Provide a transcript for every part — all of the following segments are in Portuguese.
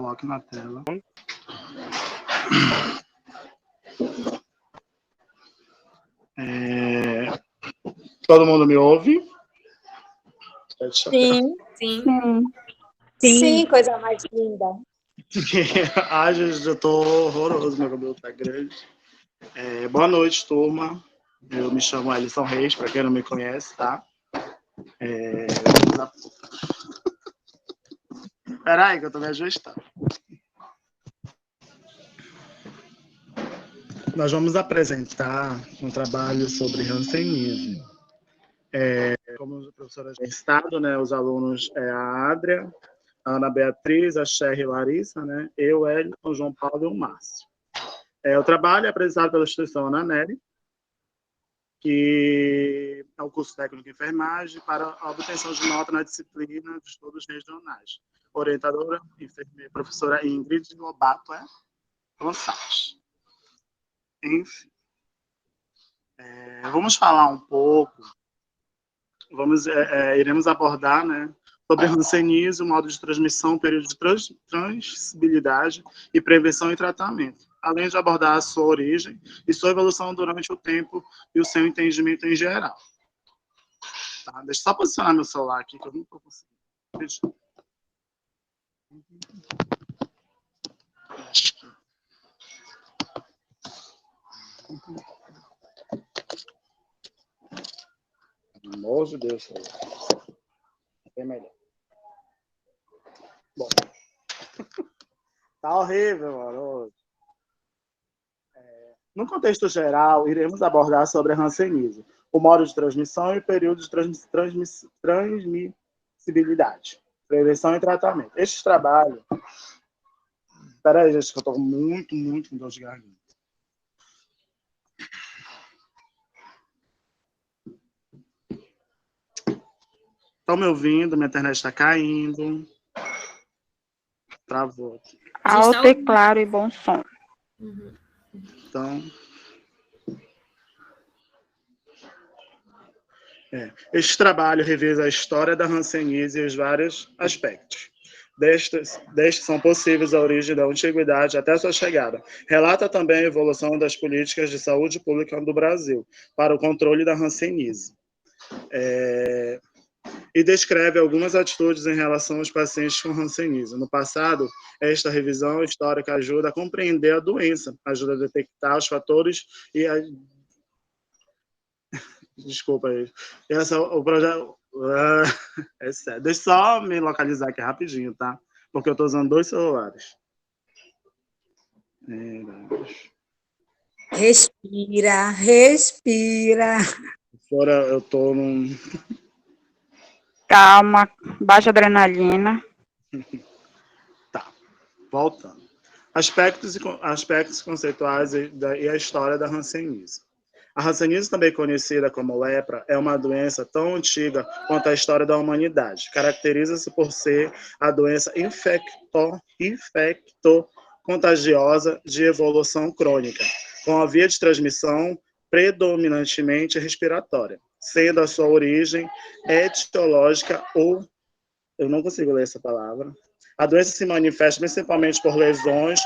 Coloque na tela. Todo mundo me ouve? Sim. Sim. Sim, coisa mais linda. Ai, gente, eu tô horroroso, meu cabelo tá grande. Boa noite, turma. Eu me chamo Alisson Reis, para quem não me conhece, tá? Peraí, que eu tô me ajustando. Nós vamos apresentar um trabalho sobre hanseníase. Como a professora já estado, né? Os alunos a Adria, a Ana Beatriz, a Cher e Larissa, né? Eu, Hélio, o João Paulo e o Márcio. O trabalho é apresentado pela instituição ANANERI, que é o curso técnico de enfermagem para a obtenção de nota na disciplina de estudos regionais. Orientadora, enfermeira, professora Ingrid Lobato Gonçalves. Enfim, vamos falar um pouco, iremos abordar, né, sobre hanseníase, o modo de transmissão, período de transmissibilidade e prevenção e tratamento, além de abordar a sua origem e sua evolução durante o tempo e o seu entendimento em geral. Tá? Deixa eu só posicionar meu celular aqui, que eu não estou conseguindo. Pelo amor de Deus, é melhor. Bom, tá horrível, mano. No contexto geral, iremos abordar sobre a hanseníase, o modo de transmissão e o período de transmissibilidade, prevenção e tratamento. Este trabalho... Peraí, gente, que eu tô muito com dor de garganta. Estão me ouvindo? Minha internet está caindo. Travou aqui. Alto e claro e bom som. Uhum. Então... Este trabalho revisa a história da hanseníase e os vários aspectos. Destes são possíveis a origem da antiguidade até sua chegada. Relata também a evolução das políticas de saúde pública do Brasil para o controle da hanseníase. E descreve algumas atitudes em relação aos pacientes com hanseníase. No passado, esta revisão histórica ajuda a compreender a doença, ajuda a detectar os fatores e a... Desculpa aí. O projeto... É sério. Deixa eu só me localizar aqui rapidinho, tá? Porque eu tô usando 2 celulares. Respira. Agora eu tô num... Calma, baixa adrenalina. Tá, voltando. Aspectos conceituais e a história da hanseníase. A hanseníase, também conhecida como lepra, é uma doença tão antiga quanto a história da humanidade. Caracteriza-se por ser a doença infecto-contagiosa de evolução crônica, com a via de transmissão predominantemente respiratória, sendo a sua origem etiológica ou... Eu não consigo ler essa palavra. A doença se manifesta principalmente por lesões...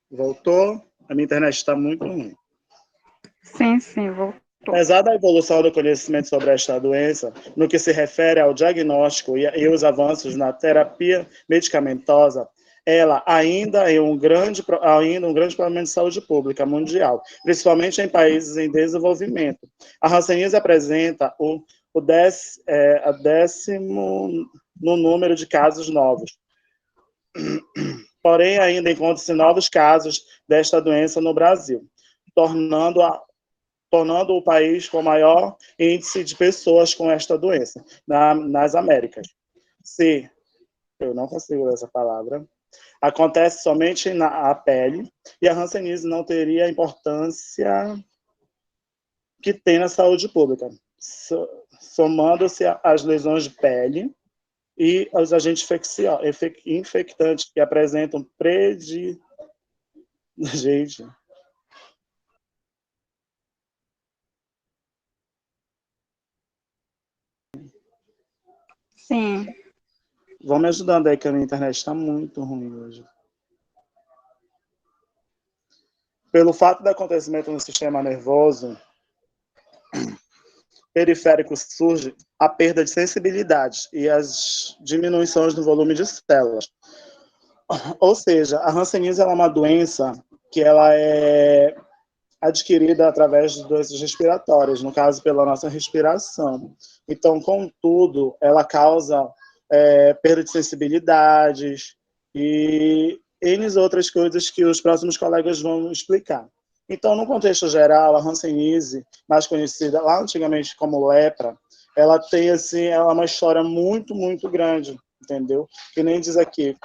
Voltou? A minha internet está muito ruim. Sim, voltou. Apesar da evolução do conhecimento sobre esta doença, no que se refere ao diagnóstico e os avanços na terapia medicamentosa, ela ainda é um grande problema de saúde pública mundial, principalmente em países em desenvolvimento. A hanseníase apresenta a décimo no número de casos novos. Porém, ainda encontram-se novos casos desta doença no Brasil, tornando o país com maior índice de pessoas com esta doença nas Américas. Se, eu não consigo ler essa palavra, acontece somente na pele, e a hanseníase não teria a importância que tem na saúde pública, somando-se às lesões de pele e aos agentes infectantes que apresentam Gente. Sim. Vão me ajudando aí, que a minha internet está muito ruim hoje. Pelo fato do acontecimento no sistema nervoso periférico, surge a perda de sensibilidade e as diminuições no volume de células. Ou seja, a hanseníase é uma doença que ela é adquirida através de doenças respiratórias, no caso, pela nossa respiração. Então, contudo, ela causa perda de sensibilidades e N outras coisas que os próximos colegas vão explicar. Então, no contexto geral, a hanseníase, mais conhecida lá antigamente como lepra, ela tem assim, ela é uma história muito, muito grande, entendeu? Que nem diz aqui,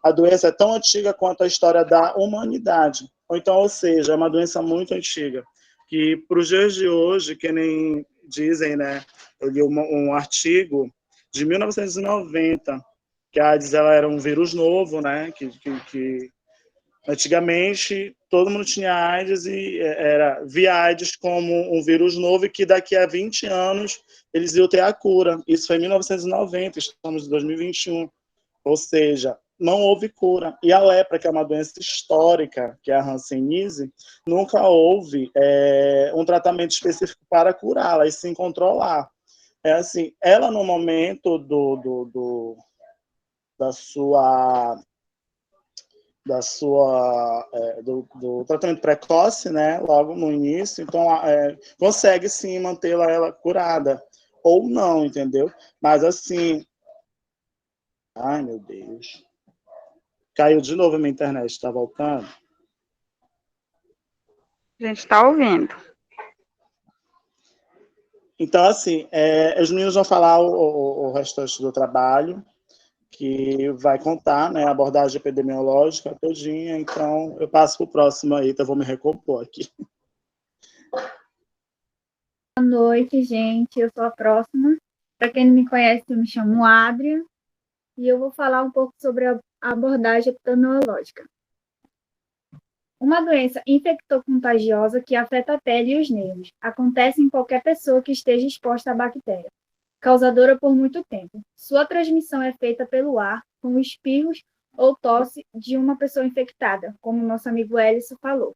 a doença é tão antiga quanto a história da humanidade. Ou seja, é uma doença muito antiga, que para os dias de hoje, que nem dizem, né? Eu li um artigo de 1990, que a AIDS ela era um vírus novo, né? Que antigamente todo mundo tinha AIDS e via AIDS como um vírus novo e que daqui a 20 anos eles iam ter a cura. Isso foi em 1990, estamos em 2021. Ou seja, não houve cura. E a lepra, que é uma doença histórica, que é a hanseníase, nunca houve um tratamento específico para curá-la, e sim controlar. É assim, ela no momento da sua do tratamento precoce, né, logo no início, então consegue sim mantê-la ela curada ou não, entendeu? Mas assim, ai meu Deus, caiu de novo a minha internet, está voltando? A gente está ouvindo. Então, assim, os meninos vão falar o restante do trabalho, que vai contar, né, a abordagem epidemiológica todinha, então eu passo para o próximo aí, então eu vou me recompor aqui. Boa noite, gente, eu sou a próxima. Para quem não me conhece, eu me chamo Adria, e eu vou falar um pouco sobre a abordagem epidemiológica. Uma doença infectocontagiosa que afeta a pele e os nervos. Acontece em qualquer pessoa que esteja exposta à bactéria, causadora por muito tempo. Sua transmissão é feita pelo ar, com espirros ou tosse de uma pessoa infectada, como nosso amigo Ellison falou.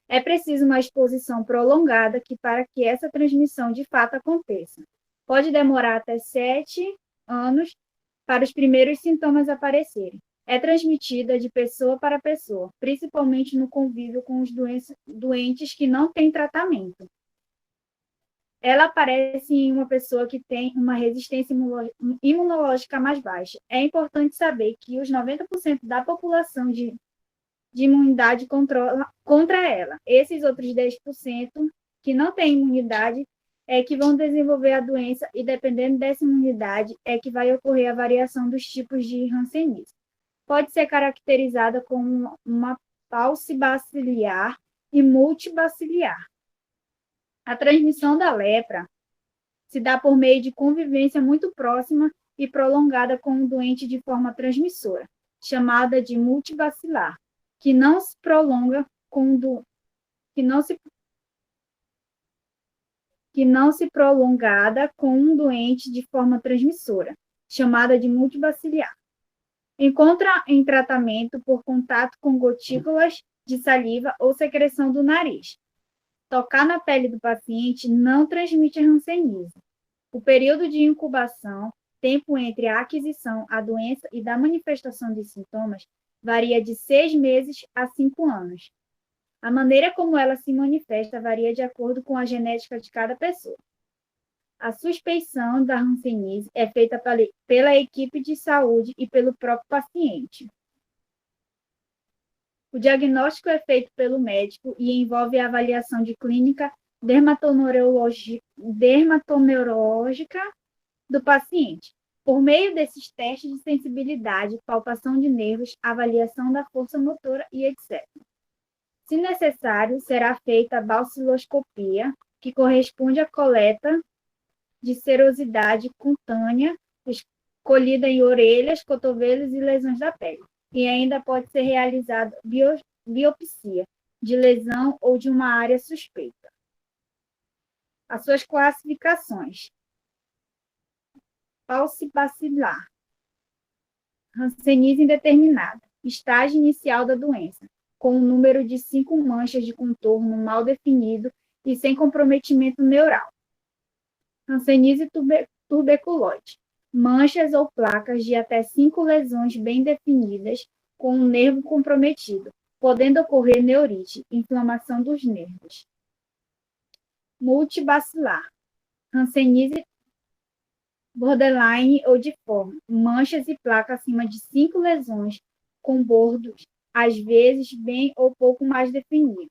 É preciso uma exposição prolongada para que essa transmissão de fato aconteça. Pode demorar até 7 anos para os primeiros sintomas aparecerem. É transmitida de pessoa para pessoa, principalmente no convívio com os doentes que não têm tratamento. Ela aparece em uma pessoa que tem uma resistência imunológica mais baixa. É importante saber que os 90% da população de imunidade contra ela. Esses outros 10% que não têm imunidade é que vão desenvolver a doença e, dependendo dessa imunidade, é que vai ocorrer a variação dos tipos de hanseníase. Pode ser caracterizada como uma paucibaciliar e multibaciliar. A transmissão da lepra se dá por meio de convivência muito próxima e prolongada com o doente de forma transmissora, chamada de multibacilar, que não se prolonga que não se prolongada com um doente de forma transmissora, chamada de multibaciliar. Encontra em tratamento por contato com gotículas de saliva ou secreção do nariz. Tocar na pele do paciente não transmite a hanseníase. O período de incubação, tempo entre a aquisição, a doença e da manifestação de sintomas, varia de 6 meses a 5 anos. A maneira como ela se manifesta varia de acordo com a genética de cada pessoa. A suspeição da hanseníase é feita pela equipe de saúde e pelo próprio paciente. O diagnóstico é feito pelo médico e envolve a avaliação de clínica dermatoneurológica do paciente, por meio desses testes de sensibilidade, palpação de nervos, avaliação da força motora e etc. Se necessário, será feita a baciloscopia, que corresponde à coleta de serosidade cutânea escolhida em orelhas, cotovelos e lesões da pele. E ainda pode ser realizada biopsia de lesão ou de uma área suspeita. As suas classificações. Paucibacilar. Hanseníase indeterminada. Estágio inicial da doença, com um número de 5 manchas de contorno mal definido e sem comprometimento neural. Hanseníase tuberculoide. Manchas ou placas de até 5 lesões bem definidas com um nervo comprometido, podendo ocorrer neurite, inflamação dos nervos. Multibacilar. Hanseníase borderline ou diforme. Manchas e placas acima de 5 lesões com bordos, às vezes bem ou pouco mais definidos.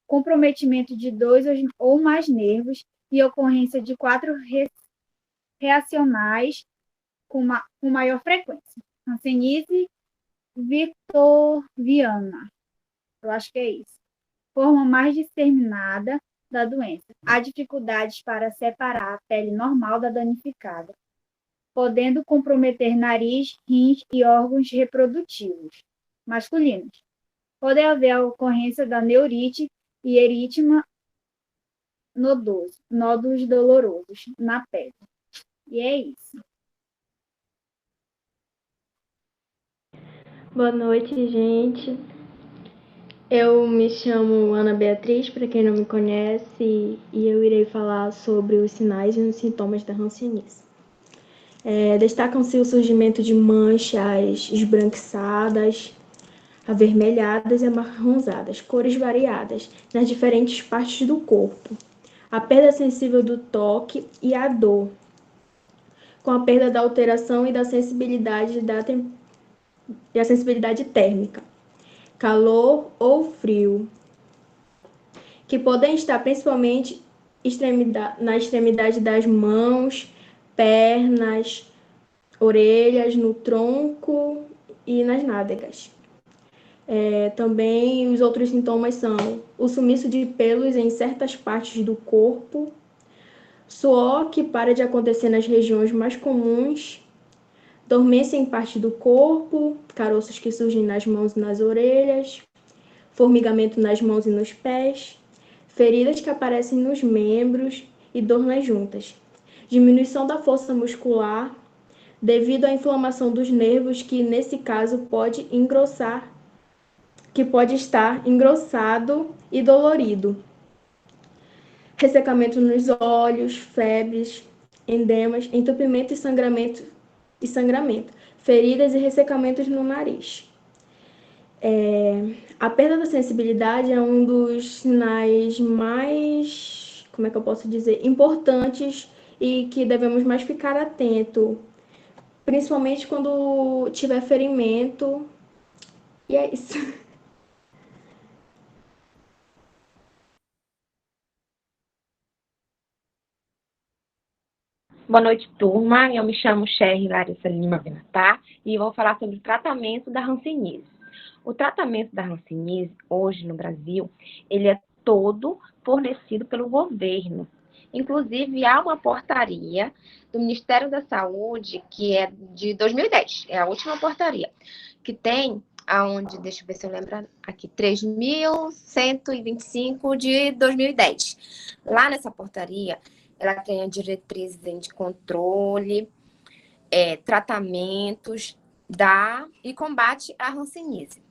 Comprometimento de 2 ou mais nervos e ocorrência de 4 reacionais com maior frequência. Hanseníase vitorviana. Eu acho que é isso. Forma mais disseminada da doença. Há dificuldades para separar a pele normal da danificada, podendo comprometer nariz, rins e órgãos reprodutivos masculinos. Pode haver a ocorrência da neurite e eritema nodoso, nódulos dolorosos na pele. E é isso. Boa noite, gente. Eu me chamo Ana Beatriz, para quem não me conhece, e eu irei falar sobre os sinais e os sintomas da hanseníase. Destacam-se o surgimento de manchas esbranquiçadas, avermelhadas e amarronzadas, cores variadas nas diferentes partes do corpo, a perda sensível do toque e a dor, com a perda da alteração e da sensibilidade térmica, calor ou frio, que podem estar principalmente na extremidade das mãos, pernas, orelhas, no tronco e nas nádegas. Também os outros sintomas são o sumiço de pelos em certas partes do corpo, suor que para de acontecer nas regiões mais comuns, dormência em parte do corpo, caroços que surgem nas mãos e nas orelhas, formigamento nas mãos e nos pés, feridas que aparecem nos membros e dor nas juntas, diminuição da força muscular devido à inflamação dos nervos que nesse caso pode estar engrossado e dolorido, ressecamento nos olhos, febres, endemas, entupimento e sangramento, feridas e ressecamentos no nariz. A perda da sensibilidade é um dos sinais mais, importantes e que devemos mais ficar atento, principalmente quando tiver ferimento. E é isso. Boa noite, turma. Eu me chamo Sherry Larissa Lima Benatar e vou falar sobre o tratamento da hanseníase. O tratamento da hanseníase, hoje no Brasil, ele é todo fornecido pelo governo. Inclusive, há uma portaria do Ministério da Saúde, que é de 2010, é a última portaria, que tem aonde, deixa eu ver se eu lembro aqui, 3.125 de 2010. Lá nessa portaria, ela tem a diretrizes de controle, tratamentos e combate à hanseníase.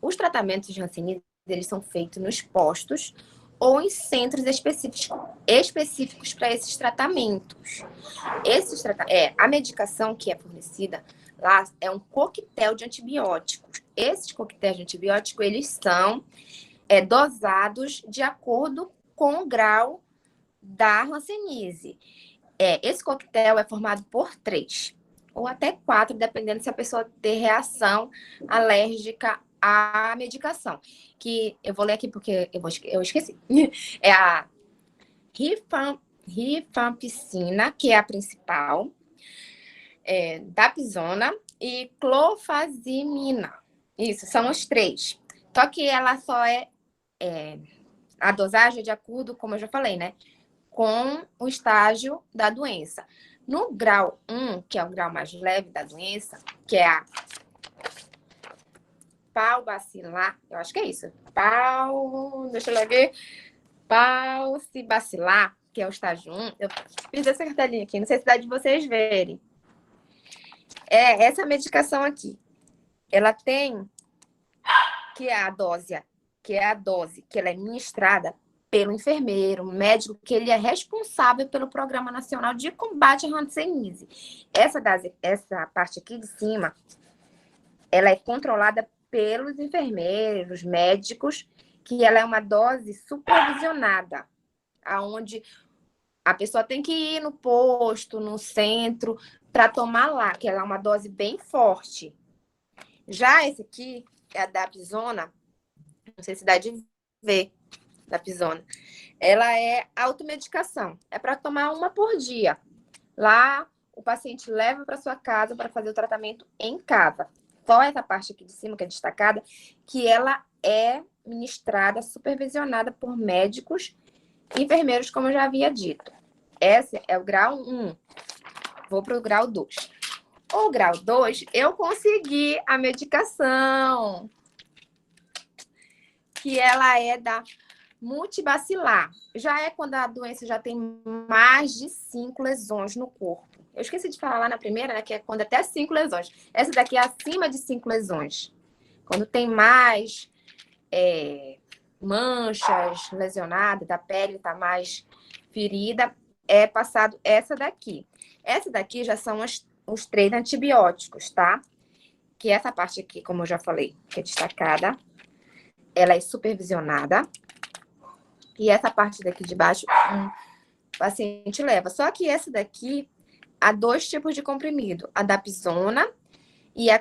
Os tratamentos de hanseníase, eles são feitos nos postos ou em centros específicos para esses tratamentos. A medicação que é fornecida lá é um coquetel de antibióticos. Esses coquetéis de antibióticos, eles são dosados de acordo com o grau da hanseníase. Esse coquetel é formado por 3 ou até 4, dependendo se a pessoa ter reação alérgica à medicação. Que eu vou ler aqui porque eu esqueci. É a rifampicina, que é a principal, dapsona e clofazimina. Isso, são os 3. Só que ela só a dosagem de acordo, como eu já falei, né? Com o estágio da doença. No grau 1, que é o grau mais leve da doença, que é a paucibacilar, eu acho que é isso. Deixa eu ver. Paucibacilar, que é o estágio 1, eu fiz essa cartelinha aqui, não sei se dá de vocês verem. É essa medicação aqui. Ela tem que é a dose, que ela é ministrada pelo enfermeiro, médico, que ele é responsável pelo Programa Nacional de Combate à Hanseníase. Essa parte aqui de cima, ela é controlada pelos enfermeiros, médicos, que ela é uma dose supervisionada, aonde a pessoa tem que ir no posto, no centro, para tomar lá, que ela é uma dose bem forte. Já esse aqui, é a Dapsona, não sei se dá de ver, Dapsona, ela é automedicação, é para tomar uma por dia. Lá, o paciente leva para sua casa para fazer o tratamento em casa. Só essa parte aqui de cima, que é destacada, que ela é ministrada, supervisionada por médicos e enfermeiros, como eu já havia dito. Esse é o grau 1. Vou para o grau 2. O grau 2, eu consegui a medicação, que ela é da multibacilar. Já é quando a doença já tem mais de 5 lesões no corpo. Eu esqueci de falar lá na primeira, né, que é quando até 5 lesões. Essa daqui é acima de 5 lesões. Quando tem mais manchas lesionadas, da pele está mais ferida, é passado essa daqui. Essa daqui já são os 3 antibióticos, tá? Que essa parte aqui, como eu já falei, que é destacada, ela é supervisionada. E essa parte daqui de baixo, o paciente leva. Só que essa daqui, há 2 tipos de comprimido. A Dapsona e a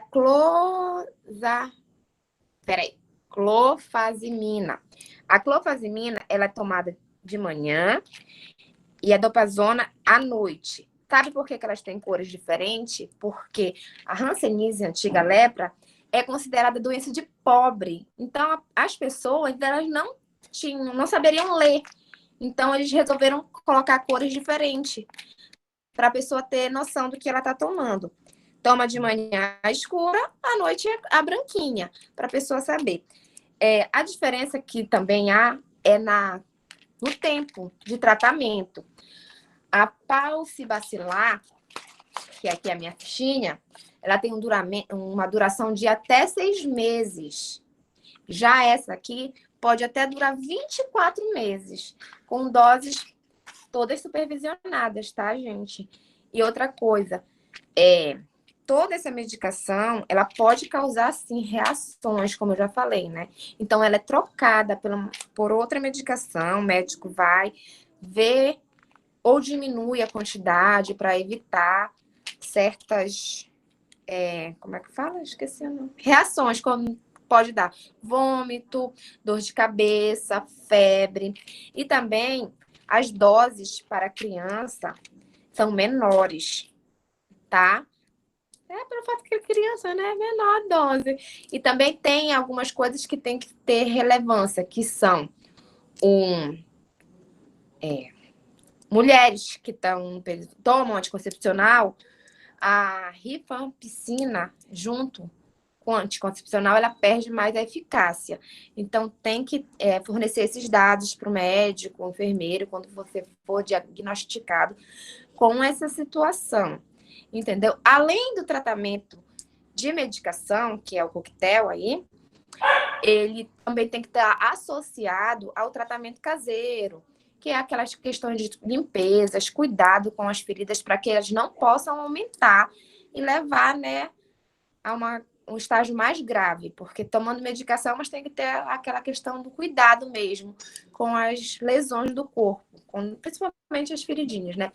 clofazimina. A clofazimina, ela é tomada de manhã e a Dapsona à noite. Sabe por que elas têm cores diferentes? Porque a Hanseníase, a antiga lepra, é considerada doença de pobre. Então, as pessoas, elas não saberiam ler. Então, eles resolveram colocar cores diferentes para a pessoa ter noção do que ela está tomando. Toma de manhã a escura, à noite a branquinha, para a pessoa saber. A diferença que também há é no tempo de tratamento. A paucibacilar, que aqui é a minha fichinha, ela tem uma duração de até 6 meses. Já essa aqui pode até durar 24 meses, com doses todas supervisionadas, tá, gente? E outra coisa, toda essa medicação, ela pode causar, sim, reações, como eu já falei, né? Então, ela é trocada por outra medicação, o médico vai ver ou diminui a quantidade para evitar certas, como é que fala? Esqueci o nome. Reações, como pode dar vômito, dor de cabeça, febre. E também as doses para criança são menores, tá? Pelo fato que a criança, né, é menor a dose. E também tem algumas coisas que tem que ter relevância, que são mulheres que tomam anticoncepcional, a rifampicina junto com anticoncepcional, ela perde mais a eficácia. Então, tem que fornecer esses dados para o médico, o enfermeiro, quando você for diagnosticado com essa situação. Entendeu? Além do tratamento de medicação, que é o coquetel aí, ele também tem que estar associado ao tratamento caseiro, que é aquelas questões de limpezas, cuidado com as feridas para que elas não possam aumentar e levar, né, a um estágio mais grave, porque tomando medicação, mas tem que ter aquela questão do cuidado mesmo com as lesões do corpo, principalmente as feridinhas, né?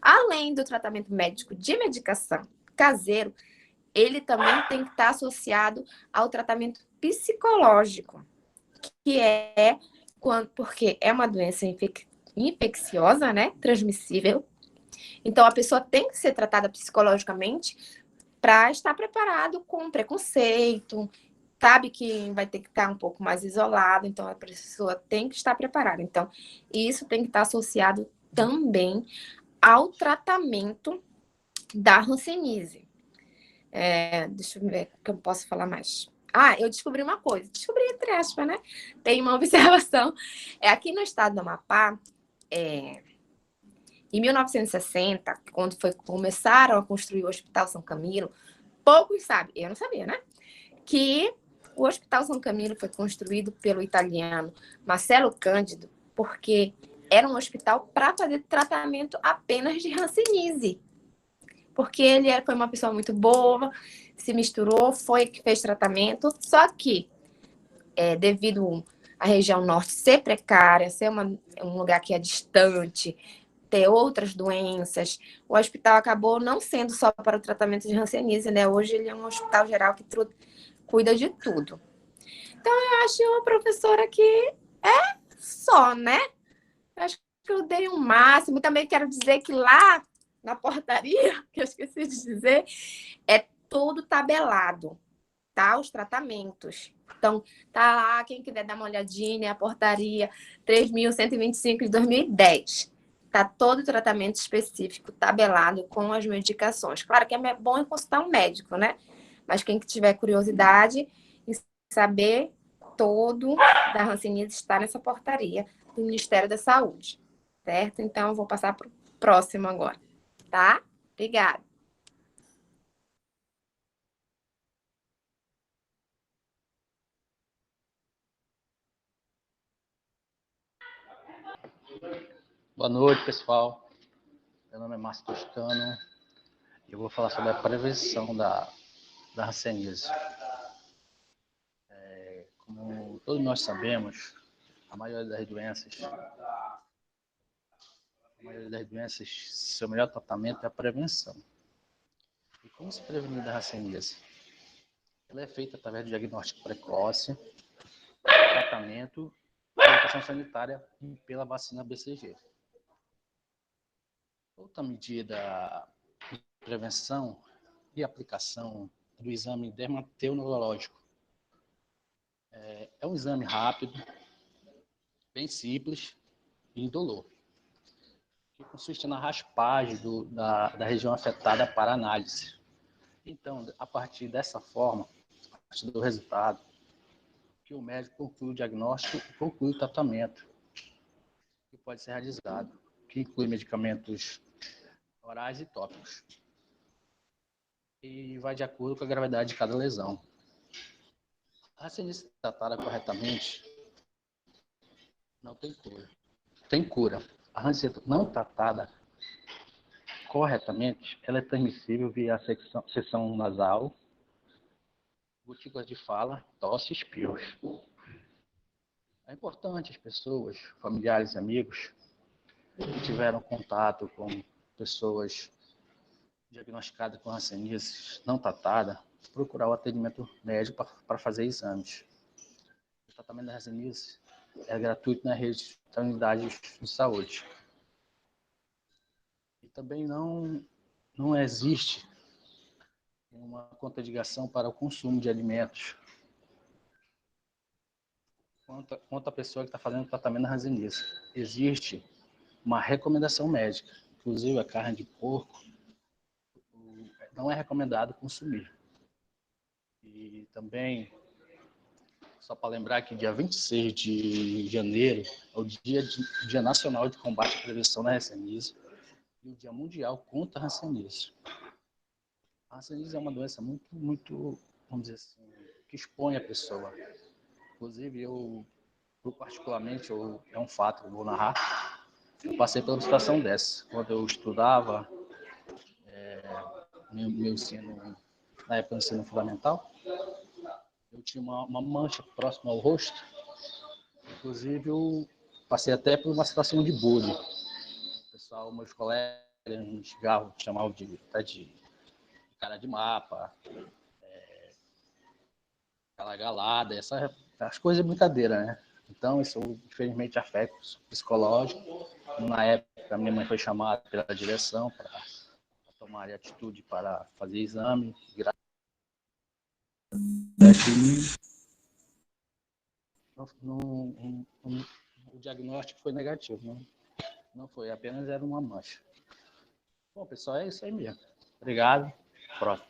Além do tratamento médico de medicação caseiro, ele também tem que estar associado ao tratamento psicológico, que porque é uma doença infecciosa, né? Transmissível. Então, a pessoa tem que ser tratada psicologicamente para estar preparado com preconceito, sabe que vai ter que estar um pouco mais isolado, então a pessoa tem que estar preparada. Então, isso tem que estar associado também ao tratamento da hanseníase. Deixa eu ver o que eu posso falar mais. Eu descobri uma coisa. Descobri entre aspas, né? Tem uma observação. Aqui no estado do Amapá, Em 1960, quando começaram a construir o Hospital São Camilo, poucos sabem, eu não sabia, né? Que o Hospital São Camilo foi construído pelo italiano Marcelo Cândido, porque era um hospital para fazer tratamento apenas de hanseníase. Porque ele foi uma pessoa muito boa, se misturou, foi que fez tratamento, só que, devido à região norte ser precária, ser um lugar que é distante, ter outras doenças, o hospital acabou não sendo só para o tratamento de hanseníase, né? Hoje ele é um hospital geral que cuida de tudo. Então, eu acho uma professora que é só, né? Eu acho que eu dei o máximo. Também quero dizer que lá na portaria, que eu esqueci de dizer, é todo tabelado, tá? Os tratamentos. Então, tá lá, quem quiser dar uma olhadinha, a portaria 3.125 de 2010. Tá todo o tratamento específico tabelado com as medicações. Claro que é bom consultar um médico, né? Mas quem tiver curiosidade em saber, todo da hanseníase está nessa portaria do Ministério da Saúde, certo? Então, eu vou passar para o próximo agora, tá? Obrigada. Boa noite, pessoal. Meu nome é Márcio Toscano e eu vou falar sobre a prevenção da hanseníase. Como todos nós sabemos, a maioria das doenças, seu melhor tratamento é a prevenção. E como se prevenir da hanseníase? Ela é feita através do diagnóstico precoce, tratamento, educação sanitária e pela vacina BCG. Outra medida de prevenção e aplicação do exame dermatoneurológico. É um exame rápido, bem simples e indolor, que consiste na raspagem da região afetada para análise. Então, a partir dessa forma, a partir do resultado, que o médico conclui o diagnóstico e conclui o tratamento que pode ser realizado, que inclui medicamentos orais e tópicos. E vai de acordo com a gravidade de cada lesão. A hanseníase tratada corretamente não tem cura. Tem cura. A hanseníase não tratada corretamente, ela é transmissível via secção nasal, gotículas de fala, tosse e espirros. É importante as pessoas, familiares e amigos que tiveram contato com pessoas diagnosticadas com hanseníase não tratada, procurar o atendimento médico para fazer exames. O tratamento da hanseníase é gratuito na rede da unidade de saúde. E também não existe uma contraindicação para o consumo de alimentos quanto a pessoa que está fazendo o tratamento da hanseníase. Existe uma recomendação médica, inclusive a carne de porco não é recomendado consumir. E também, só para lembrar que dia 26 de janeiro é o Dia Nacional de Combate à Prevenção da Hanseníase e o Dia Mundial contra a Hanseníase. A hanseníase é uma doença muito, vamos dizer assim, que expõe a pessoa. Inclusive, eu particularmente, é um fato que eu vou narrar, eu passei por uma situação dessa. Quando eu estudava meu ensino, na época do ensino fundamental, eu tinha uma mancha próxima ao rosto. Inclusive, eu passei até por uma situação de bullying. O pessoal, meus colegas, me xingavam, chamavam de cara de mapa, aquela galada, as coisas de brincadeira, né? Então, isso, infelizmente, afeta o psicológico. Na época, minha mãe foi chamada pela direção para tomar atitude para fazer exame. O diagnóstico foi negativo, não foi, apenas era uma mancha. Bom, pessoal, é isso aí mesmo. Obrigado. Próximo.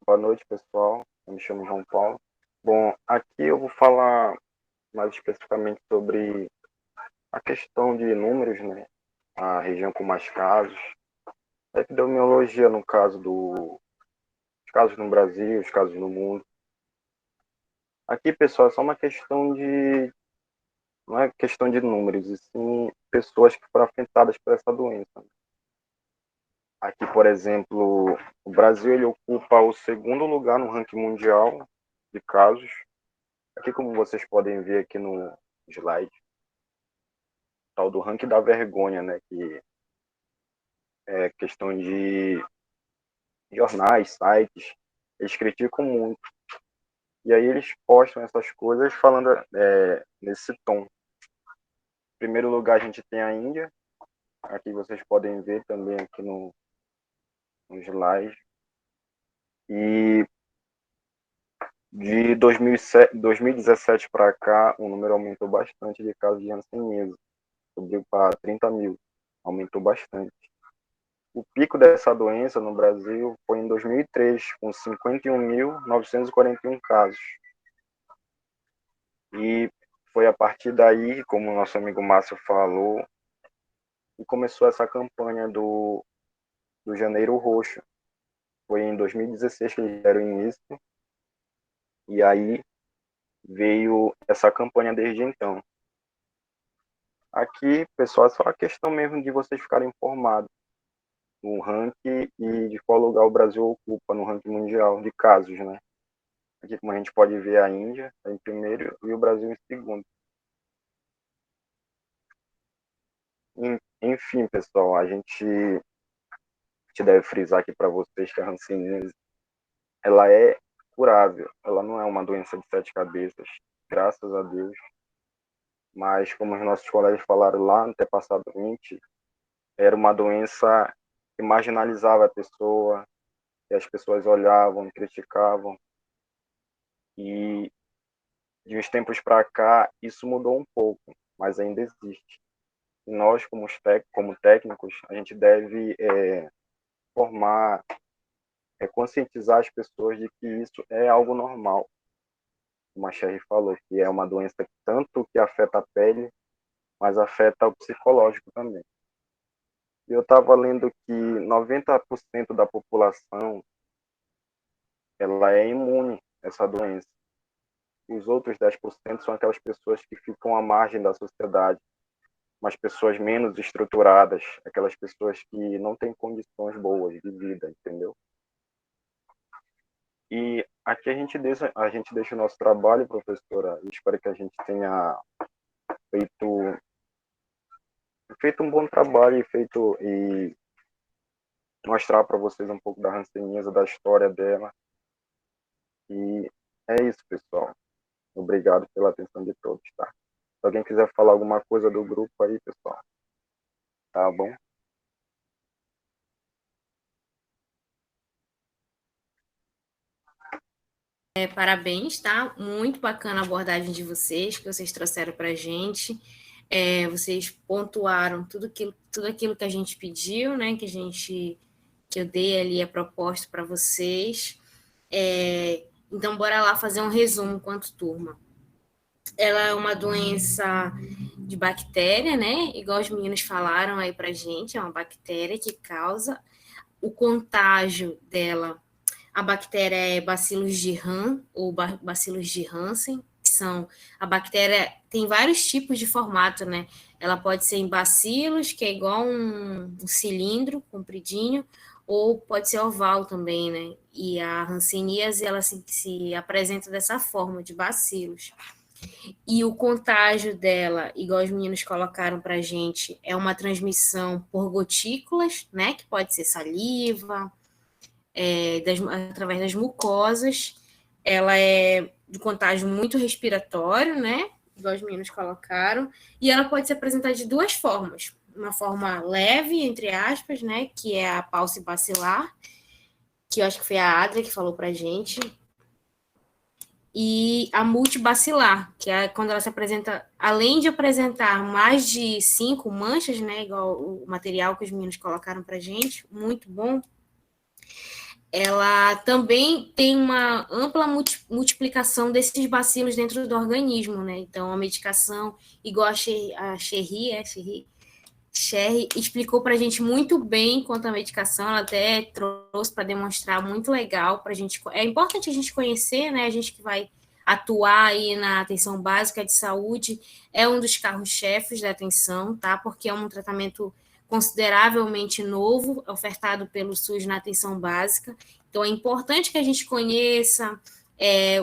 Boa noite, pessoal. Eu me chamo João Paulo. Bom, aqui eu vou falar mais especificamente sobre a questão de números, né? A região com mais casos. A epidemiologia, no caso os casos no Brasil, os casos no mundo. Aqui, pessoal, é só uma questão de... Não é questão de números, e sim pessoas que foram afetadas por essa doença. Aqui, por exemplo, o Brasil ele ocupa o segundo lugar no ranking mundial de casos. Aqui, como vocês podem ver aqui no slide, tal do ranking da vergonha, né? Que é questão de jornais, sites, eles criticam muito. E aí eles postam essas coisas falando nesse tom. Em primeiro lugar, a gente tem a Índia. Aqui vocês podem ver também aqui no slide. E de 2017 para cá, o número aumentou bastante de casos de hanseníase. Subiu para 30 mil. Aumentou bastante. O pico dessa doença no Brasil foi em 2003, com 51.941 casos. E foi a partir daí, como o nosso amigo Márcio falou, que começou essa campanha do Janeiro Roxo. Foi em 2016 que eles deram início. E aí veio essa campanha desde então. Aqui, pessoal, é só a questão mesmo de vocês ficarem informados no ranking e de qual lugar o Brasil ocupa no ranking mundial de casos, né? Aqui, como a gente pode ver, a Índia em primeiro e o Brasil em segundo. Enfim, pessoal, a gente deve frisar aqui para vocês que a hanseníase, ela é curável. Ela não é uma doença de 7 cabeças, graças a Deus. Mas, como os nossos colegas falaram lá antepassadamente, era uma doença que marginalizava a pessoa, que as pessoas olhavam, criticavam. E de uns tempos para cá, isso mudou um pouco, mas ainda existe. E nós, como técnicos, a gente deve formar, conscientizar as pessoas de que isso é algo normal. Como a Sherry falou, que é uma doença tanto que afeta a pele, mas afeta o psicológico também. Eu estava lendo que 90% da população ela é imune a essa doença. Os outros 10% são aquelas pessoas que ficam à margem da sociedade, mas pessoas menos estruturadas, aquelas pessoas que não têm condições boas de vida, entendeu? E aqui a gente deixa o nosso trabalho, professora. Eu espero que a gente tenha feito um bom trabalho e mostrar para vocês um pouco da hanseníase, da história dela. E é isso, pessoal. Obrigado pela atenção de todos, tá? Se alguém quiser falar alguma coisa do grupo aí, pessoal, tá bom? Parabéns, tá? Muito bacana a abordagem de vocês, que vocês trouxeram para a gente. Vocês pontuaram tudo aquilo que a gente pediu, né? Que eu dei ali a proposta para vocês. Então, bora lá fazer um resumo quanto turma. Ela é uma doença de bactéria, né? Igual os meninos falaram aí pra gente, é uma bactéria que causa o contágio dela. A bactéria é Bacillus de Ham ou Bacillus de Hansen, que são a bactéria tem vários tipos de formato, né? Ela pode ser em bacilos, que é igual um cilindro compridinho, ou pode ser oval também, né? E a hanseníase ela se apresenta dessa forma, de bacilos. E o contágio dela, igual os meninos colocaram para a gente, é uma transmissão por gotículas, né? Que pode ser saliva, através das mucosas. Ela é de contágio muito respiratório, né? Igual os meninos colocaram. E ela pode se apresentar de duas formas. Uma forma leve, entre aspas, né? Que é a paucibacilar, que eu acho que foi a Adria que falou para a gente. E a multibacilar, que é quando ela se apresenta, além de apresentar mais de 5 manchas, né, igual o material que os meninos colocaram pra gente, muito bom, ela também tem uma ampla multiplicação desses bacilos dentro do organismo, né? Então, a medicação, igual a Sherry explicou para a gente muito bem quanto à medicação, ela até trouxe para demonstrar muito legal para a gente. É importante a gente conhecer, né? A gente que vai atuar aí na atenção básica de saúde, é um dos carros-chefes da atenção, tá? Porque é um tratamento consideravelmente novo, ofertado pelo SUS na atenção básica. Então, é importante que a gente conheça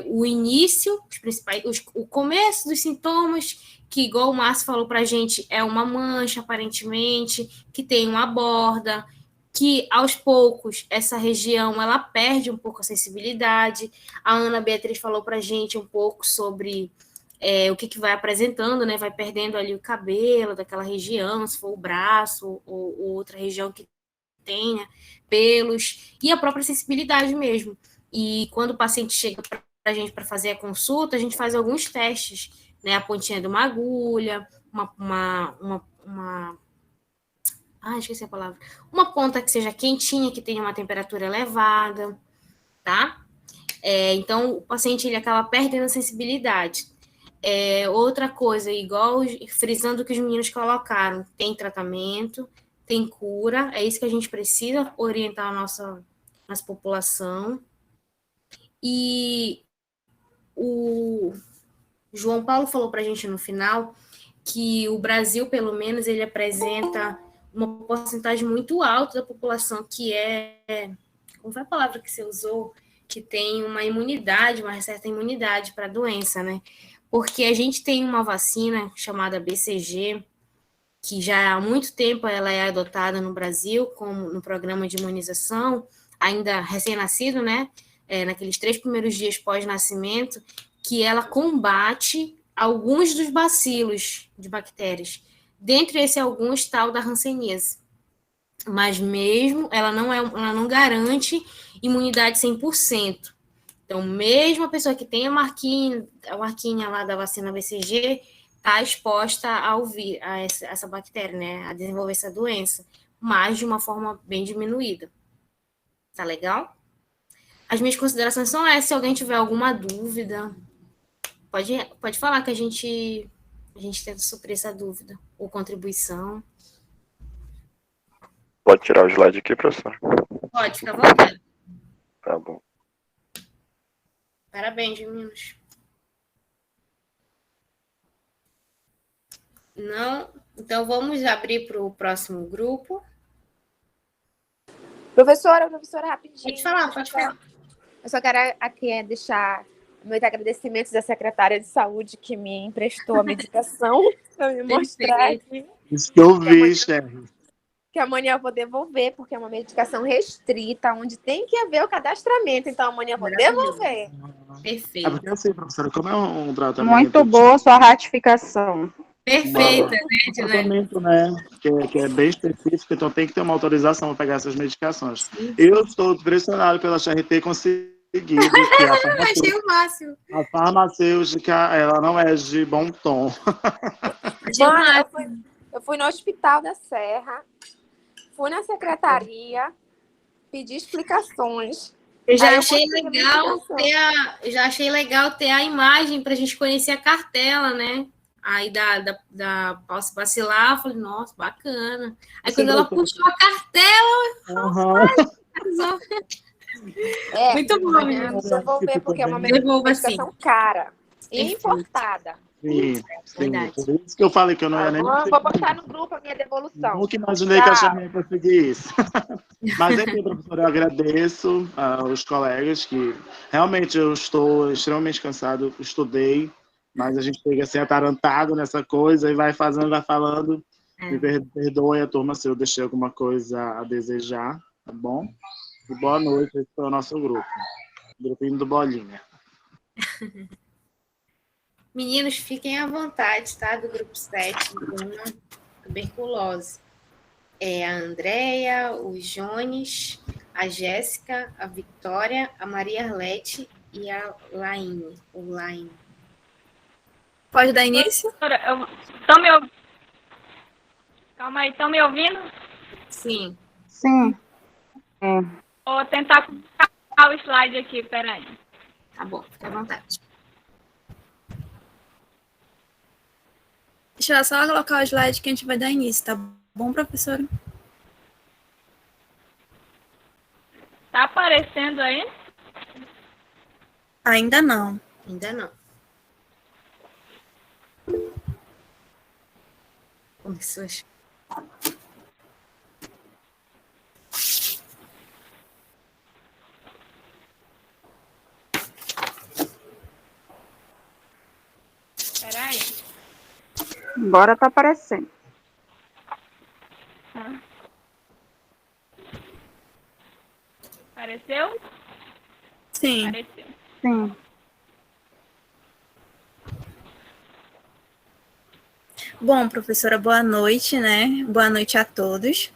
o início, os principais, o começo dos sintomas, que, igual o Márcio falou para a gente, é uma mancha, aparentemente, que tem uma borda, que, aos poucos, essa região, ela perde um pouco a sensibilidade. A Ana Beatriz falou para a gente um pouco sobre o que vai apresentando, né? Vai perdendo ali o cabelo daquela região, se for o braço ou outra região que tenha pelos, e a própria sensibilidade mesmo. E quando o paciente chega para a gente para fazer a consulta, a gente faz alguns testes, né? A pontinha de uma agulha, esqueci a palavra. Uma ponta que seja quentinha, que tenha uma temperatura elevada, tá? Então, o paciente ele acaba perdendo a sensibilidade. Outra coisa, igual frisando o que os meninos colocaram, tem tratamento, tem cura, é isso que a gente precisa orientar a nossa população. E o João Paulo falou para a gente no final que o Brasil, pelo menos, ele apresenta uma porcentagem muito alta da população que como foi a palavra que você usou? Que tem uma certa imunidade para a doença, né? Porque a gente tem uma vacina chamada BCG, que já há muito tempo ela é adotada no Brasil, como no programa de imunização, ainda recém-nascido, né? Naqueles 3 primeiros dias pós-nascimento, que ela combate alguns dos bacilos de bactérias. Dentre esses alguns, está o da hanseníase. Mas mesmo, ela não garante imunidade 100%. Então, mesmo a pessoa que tem a marquinha lá da vacina BCG, está exposta a essa bactéria, né? A desenvolver essa doença, mas de uma forma bem diminuída. Tá legal? As minhas considerações são essas. Se alguém tiver alguma dúvida, pode falar que a gente tenta suprir essa dúvida ou contribuição. Pode tirar o slide aqui, professor? Pode, fica à vontade. Tá bom. Parabéns, meninos. Não? Então, vamos abrir para o próximo grupo. Professora, rapidinho. Pode falar. Eu só quero aqui deixar meus agradecimentos à secretária de saúde que me emprestou a medicação para me mostrar aqui. Isso que eu vi, Sherry. Que amanhã eu vou devolver, porque é uma medicação restrita, onde tem que haver o cadastramento. Então, amanhã eu vou devolver. Perfeito. Porque assim, professora, como é um tratamento... Muito boa sua ratificação. Perfeita, um tratamento, né? Que é bem específico, então tem que ter uma autorização para pegar essas medicações. Sim. Eu estou impressionado pela Sherry ter conseguido que achei o máximo. A farmacêutica, ela não é de bom tom. Eu fui no Hospital da Serra, fui na secretaria, pedi explicações. Eu já achei legal ter a imagem para a gente conhecer a cartela, né? Aí da posse vacilar, eu falei, nossa, bacana. Aí quando ela puxou a cartela, muito bom. Eu vou ver, porque é uma medicação cara e importada. Sim. Por isso que eu falei que eu não ia nem... Vou botar no grupo a minha devolução. Nunca imaginei que a Sherry ia conseguir isso. Mas enfim, professora, eu agradeço aos colegas que realmente eu estou extremamente cansado, estudei, mas a gente fica assim atarantado nessa coisa e vai fazendo, vai falando. Me perdoe a turma se eu deixei alguma coisa a desejar, tá bom? E boa noite, esse foi o nosso grupo. Grupinho do Bolinha. Meninos, fiquem à vontade, tá? Do grupo 7, tuberculose. A Andréia, o Jones, a Jéssica, a Victória, a Maria Arlete e a Laine. Pode dar início? Calma aí, estão me ouvindo? Sim. Sim. Vou tentar comunicar colocar o slide aqui, peraí. Tá bom, fica à vontade. Deixa eu só colocar o slide que a gente vai dar início, tá bom, professora? Tá aparecendo aí? Ainda não. Ainda não. Começou. Peraí. Agora tá aparecendo. Apareceu? Sim. Apareceu. Sim. Bom, professora, boa noite, né? Boa noite a todos.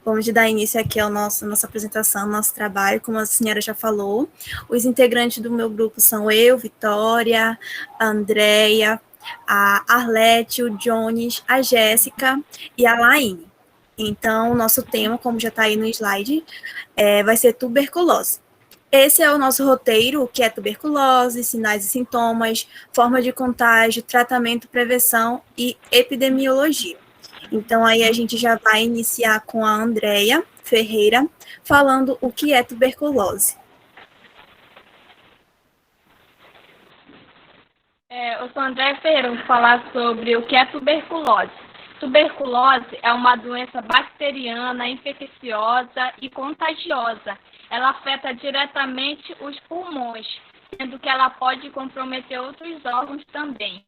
Vamos dar início aqui à nossa apresentação, nosso trabalho, como a senhora já falou. Os integrantes do meu grupo são eu, Vitória, a Andréia, a Arlete, o Jones, a Jéssica e a Laine. Então, o nosso tema, como já está aí no slide, vai ser tuberculose. Esse é o nosso roteiro, que é tuberculose, sinais e sintomas, forma de contágio, tratamento, prevenção e epidemiologia. Então, aí a gente já vai iniciar com a Andréia Ferreira, falando o que é tuberculose. Eu sou Andréia Ferreira, vou falar sobre o que é tuberculose. Tuberculose é uma doença bacteriana, infecciosa e contagiosa. Ela afeta diretamente os pulmões, sendo que ela pode comprometer outros órgãos também.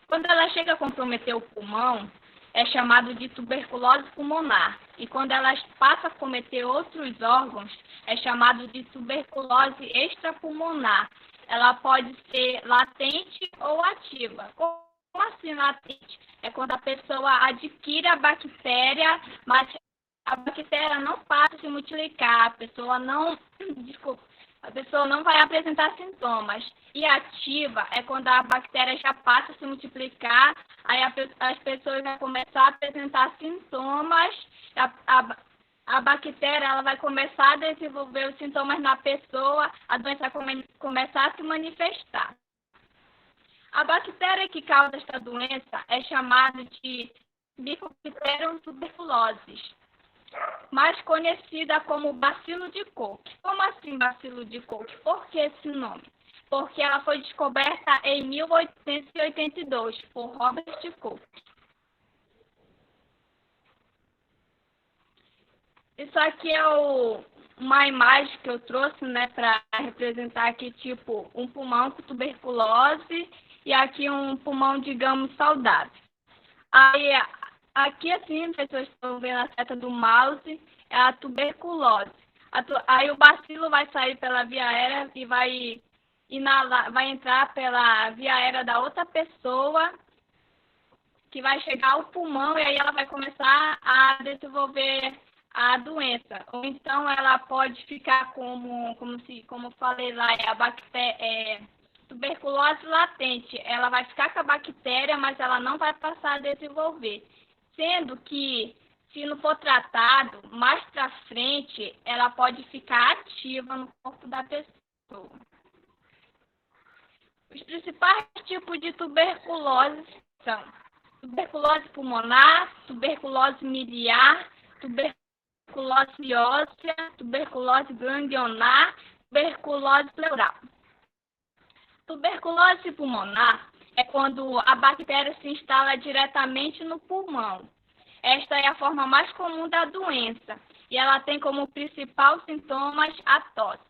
Quando ela chega a comprometer o pulmão, é chamado de tuberculose pulmonar. E quando ela passa a cometer outros órgãos, é chamado de tuberculose extrapulmonar. Ela pode ser latente ou ativa. Como assim latente? É quando a pessoa adquire a bactéria, mas a bactéria não passa a se multiplicar, a pessoa não vai apresentar sintomas. E ativa é quando a bactéria já passa a se multiplicar, aí as pessoas vão começar a apresentar sintomas, a bactéria ela vai começar a desenvolver os sintomas na pessoa, a doença vai começar a se manifestar. A bactéria que causa esta doença é chamada de Mycobacterium tuberculosis, mais conhecida como bacilo de Koch. Como assim bacilo de Koch? Por que esse nome? Porque ela foi descoberta em 1882 por Robert Koch. Isso aqui é uma imagem que eu trouxe, né, para representar aqui, tipo, um pulmão com tuberculose e aqui um pulmão, digamos, saudável. Aí, aqui, assim, as pessoas estão vendo a seta do mouse, é a tuberculose. Aí o bacilo vai sair pela via aérea e vai entrar pela via aérea da outra pessoa, que vai chegar ao pulmão e aí ela vai começar a desenvolver a doença. Ou então ela pode ficar como eu falei lá, a bactéria, tuberculose latente. Ela vai ficar com a bactéria, mas ela não vai passar a desenvolver. Sendo que, se não for tratado, mais para frente, ela pode ficar ativa no corpo da pessoa. Os principais tipos de tuberculose são tuberculose pulmonar, tuberculose miliar, tuberculose óssea, tuberculose ganglionar, tuberculose pleural. Tuberculose pulmonar é quando a bactéria se instala diretamente no pulmão. Esta é a forma mais comum da doença e ela tem como principal sintomas a tosse.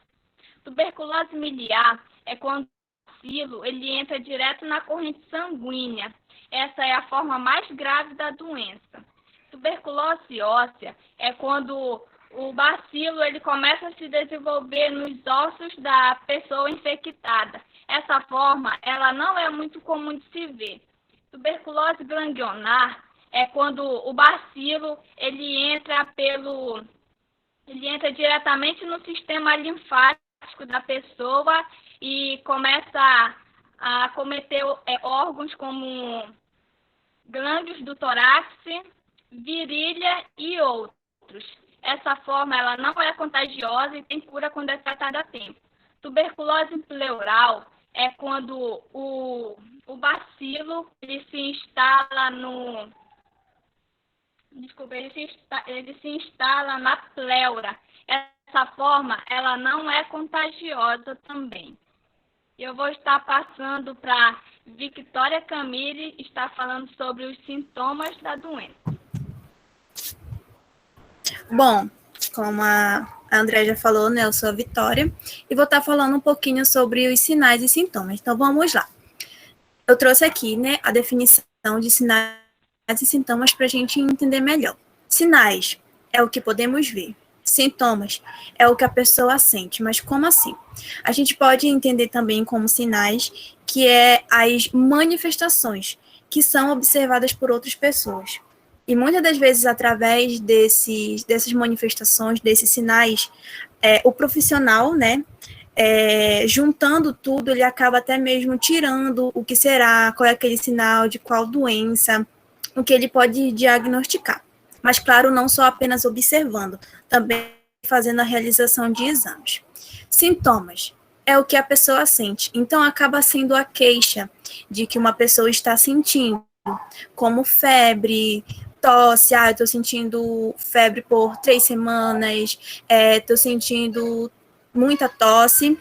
Tuberculose miliar é quando o bacilo ele entra direto na corrente sanguínea. Essa é a forma mais grave da doença. Tuberculose óssea é quando o bacilo ele começa a se desenvolver nos ossos da pessoa infectada. Essa forma ela não é muito comum de se ver. Tuberculose ganglionar é quando o bacilo ele entra diretamente no sistema linfático da pessoa e começa a cometer órgãos como glândulos do tórax, virilha e outros. Essa forma ela não é contagiosa e tem cura quando é tratada a tempo. Tuberculose pleural é quando o bacilo ele se instala ele se instala na pleura. Essa forma ela não é contagiosa também. Eu vou estar passando para Victoria Camille, está falando sobre os sintomas da doença. Bom, como a André já falou, né, eu sou a Vitória, e vou estar falando um pouquinho sobre os sinais e sintomas. Então, vamos lá. Eu trouxe aqui, né, a definição de sinais e sintomas para a gente entender melhor. Sinais é o que podemos ver. Sintomas é o que a pessoa sente, mas como assim? A gente pode entender também como sinais que é as manifestações que são observadas por outras pessoas. E muitas das vezes, através dessas manifestações, desses sinais, o profissional, né, juntando tudo, ele acaba até mesmo tirando o que será, qual é aquele sinal, de qual doença, o que ele pode diagnosticar. Mas, claro, não só apenas observando, também fazendo a realização de exames. Sintomas é o que a pessoa sente. Então, acaba sendo a queixa de que uma pessoa está sentindo, como febre, tosse, eu estou sentindo febre por 3 semanas, estou sentindo muita tosse,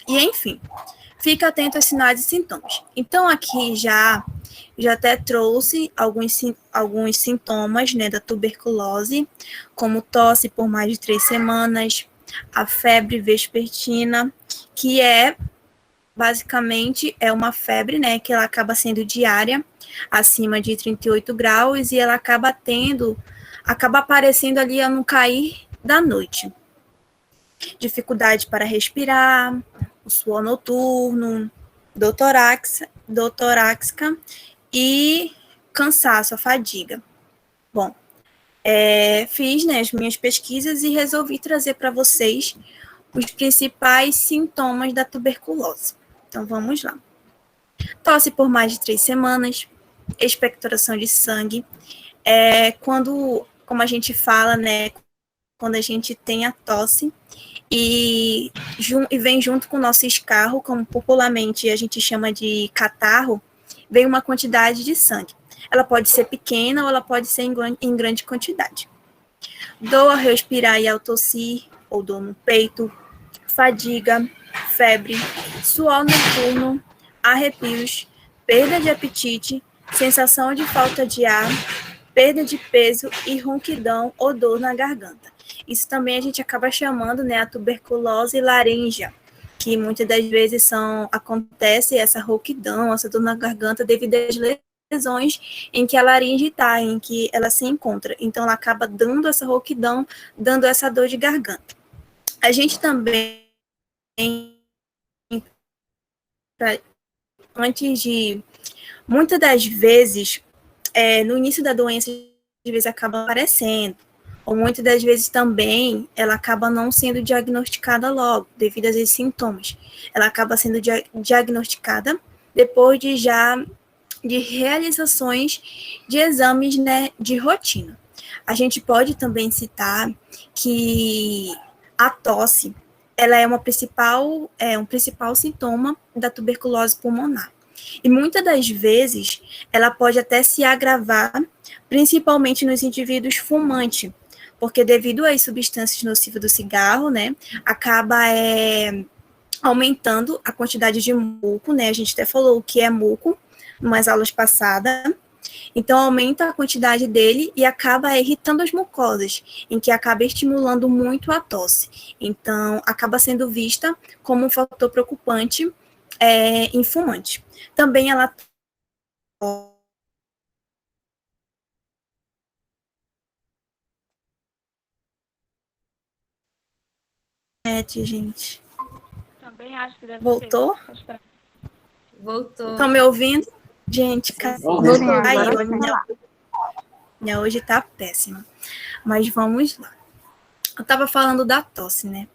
e enfim, fica atento aos sinais e sintomas. Então, aqui já até trouxe alguns sintomas, né, da tuberculose, como tosse por mais de 3 semanas, a febre vespertina, que basicamente é uma febre, né, que ela acaba sendo diária, acima de 38 graus, e ela acaba aparecendo ali no cair da noite. Dificuldade para respirar, o suor noturno, dor torácica e cansaço, a fadiga. Bom, fiz, né, as minhas pesquisas e resolvi trazer para vocês os principais sintomas da tuberculose. Então, vamos lá. Tosse por mais de 3 semanas, expectoração de sangue, como a gente fala, né, quando a gente tem a tosse e vem junto com o nosso escarro, como popularmente a gente chama de catarro, vem uma quantidade de sangue. Ela pode ser pequena ou ela pode ser em grande quantidade. Dor ao respirar e ao tossir, ou dor no peito, fadiga, febre, suor noturno, arrepios, perda de apetite, sensação de falta de ar, perda de peso e ronquidão ou dor na garganta. Isso também a gente acaba chamando, né, a tuberculose laríngea, que muitas das vezes acontece essa ronquidão, essa dor na garganta devido às lesões em que a laringe está, em que ela se encontra. Então, ela acaba dando essa ronquidão, dando essa dor de garganta. A gente também, muitas das vezes, no início da doença, às vezes acaba aparecendo, ou muitas das vezes também, ela acaba não sendo diagnosticada logo, devido a esses sintomas. Ela acaba sendo diagnosticada depois de realizações de exames, né, de rotina. A gente pode também citar que a tosse, ela é um principal sintoma da tuberculose pulmonar. E muitas das vezes, ela pode até se agravar, principalmente nos indivíduos fumantes, porque devido às substâncias nocivas do cigarro, né, acaba aumentando a quantidade de muco, né, a gente até falou o que é muco, umas aulas passadas, então aumenta a quantidade dele e acaba irritando as mucosas, em que acaba estimulando muito a tosse. Então, acaba sendo vista como um fator preocupante em fumante. Também ela gente. Também acho que deve Voltou? ser. Voltou. Estão me ouvindo? Gente, minha hoje tá péssima. Mas vamos lá. Eu estava falando da tosse, né?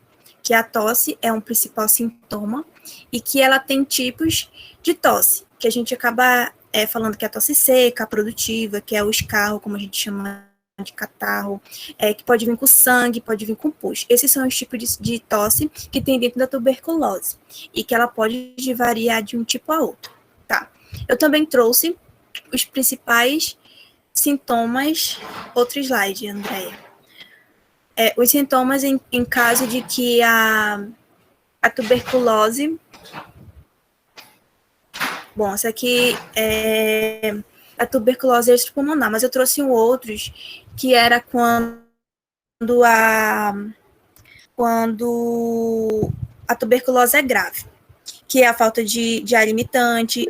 Que a tosse é um principal sintoma e que ela tem tipos de tosse, que a gente acaba falando que é a tosse seca, a produtiva, que é o escarro, como a gente chama de catarro, que pode vir com sangue, pode vir com pus. Esses são os tipos de tosse que tem dentro da tuberculose e que ela pode variar de um tipo a outro, tá? Eu também trouxe os principais sintomas, outro slide, Andréia. Os sintomas em caso de que a tuberculose... Bom, essa aqui é a tuberculose extrapulmonar, mas eu trouxe outros que era quando a tuberculose é grave, que é a falta de ar limitante,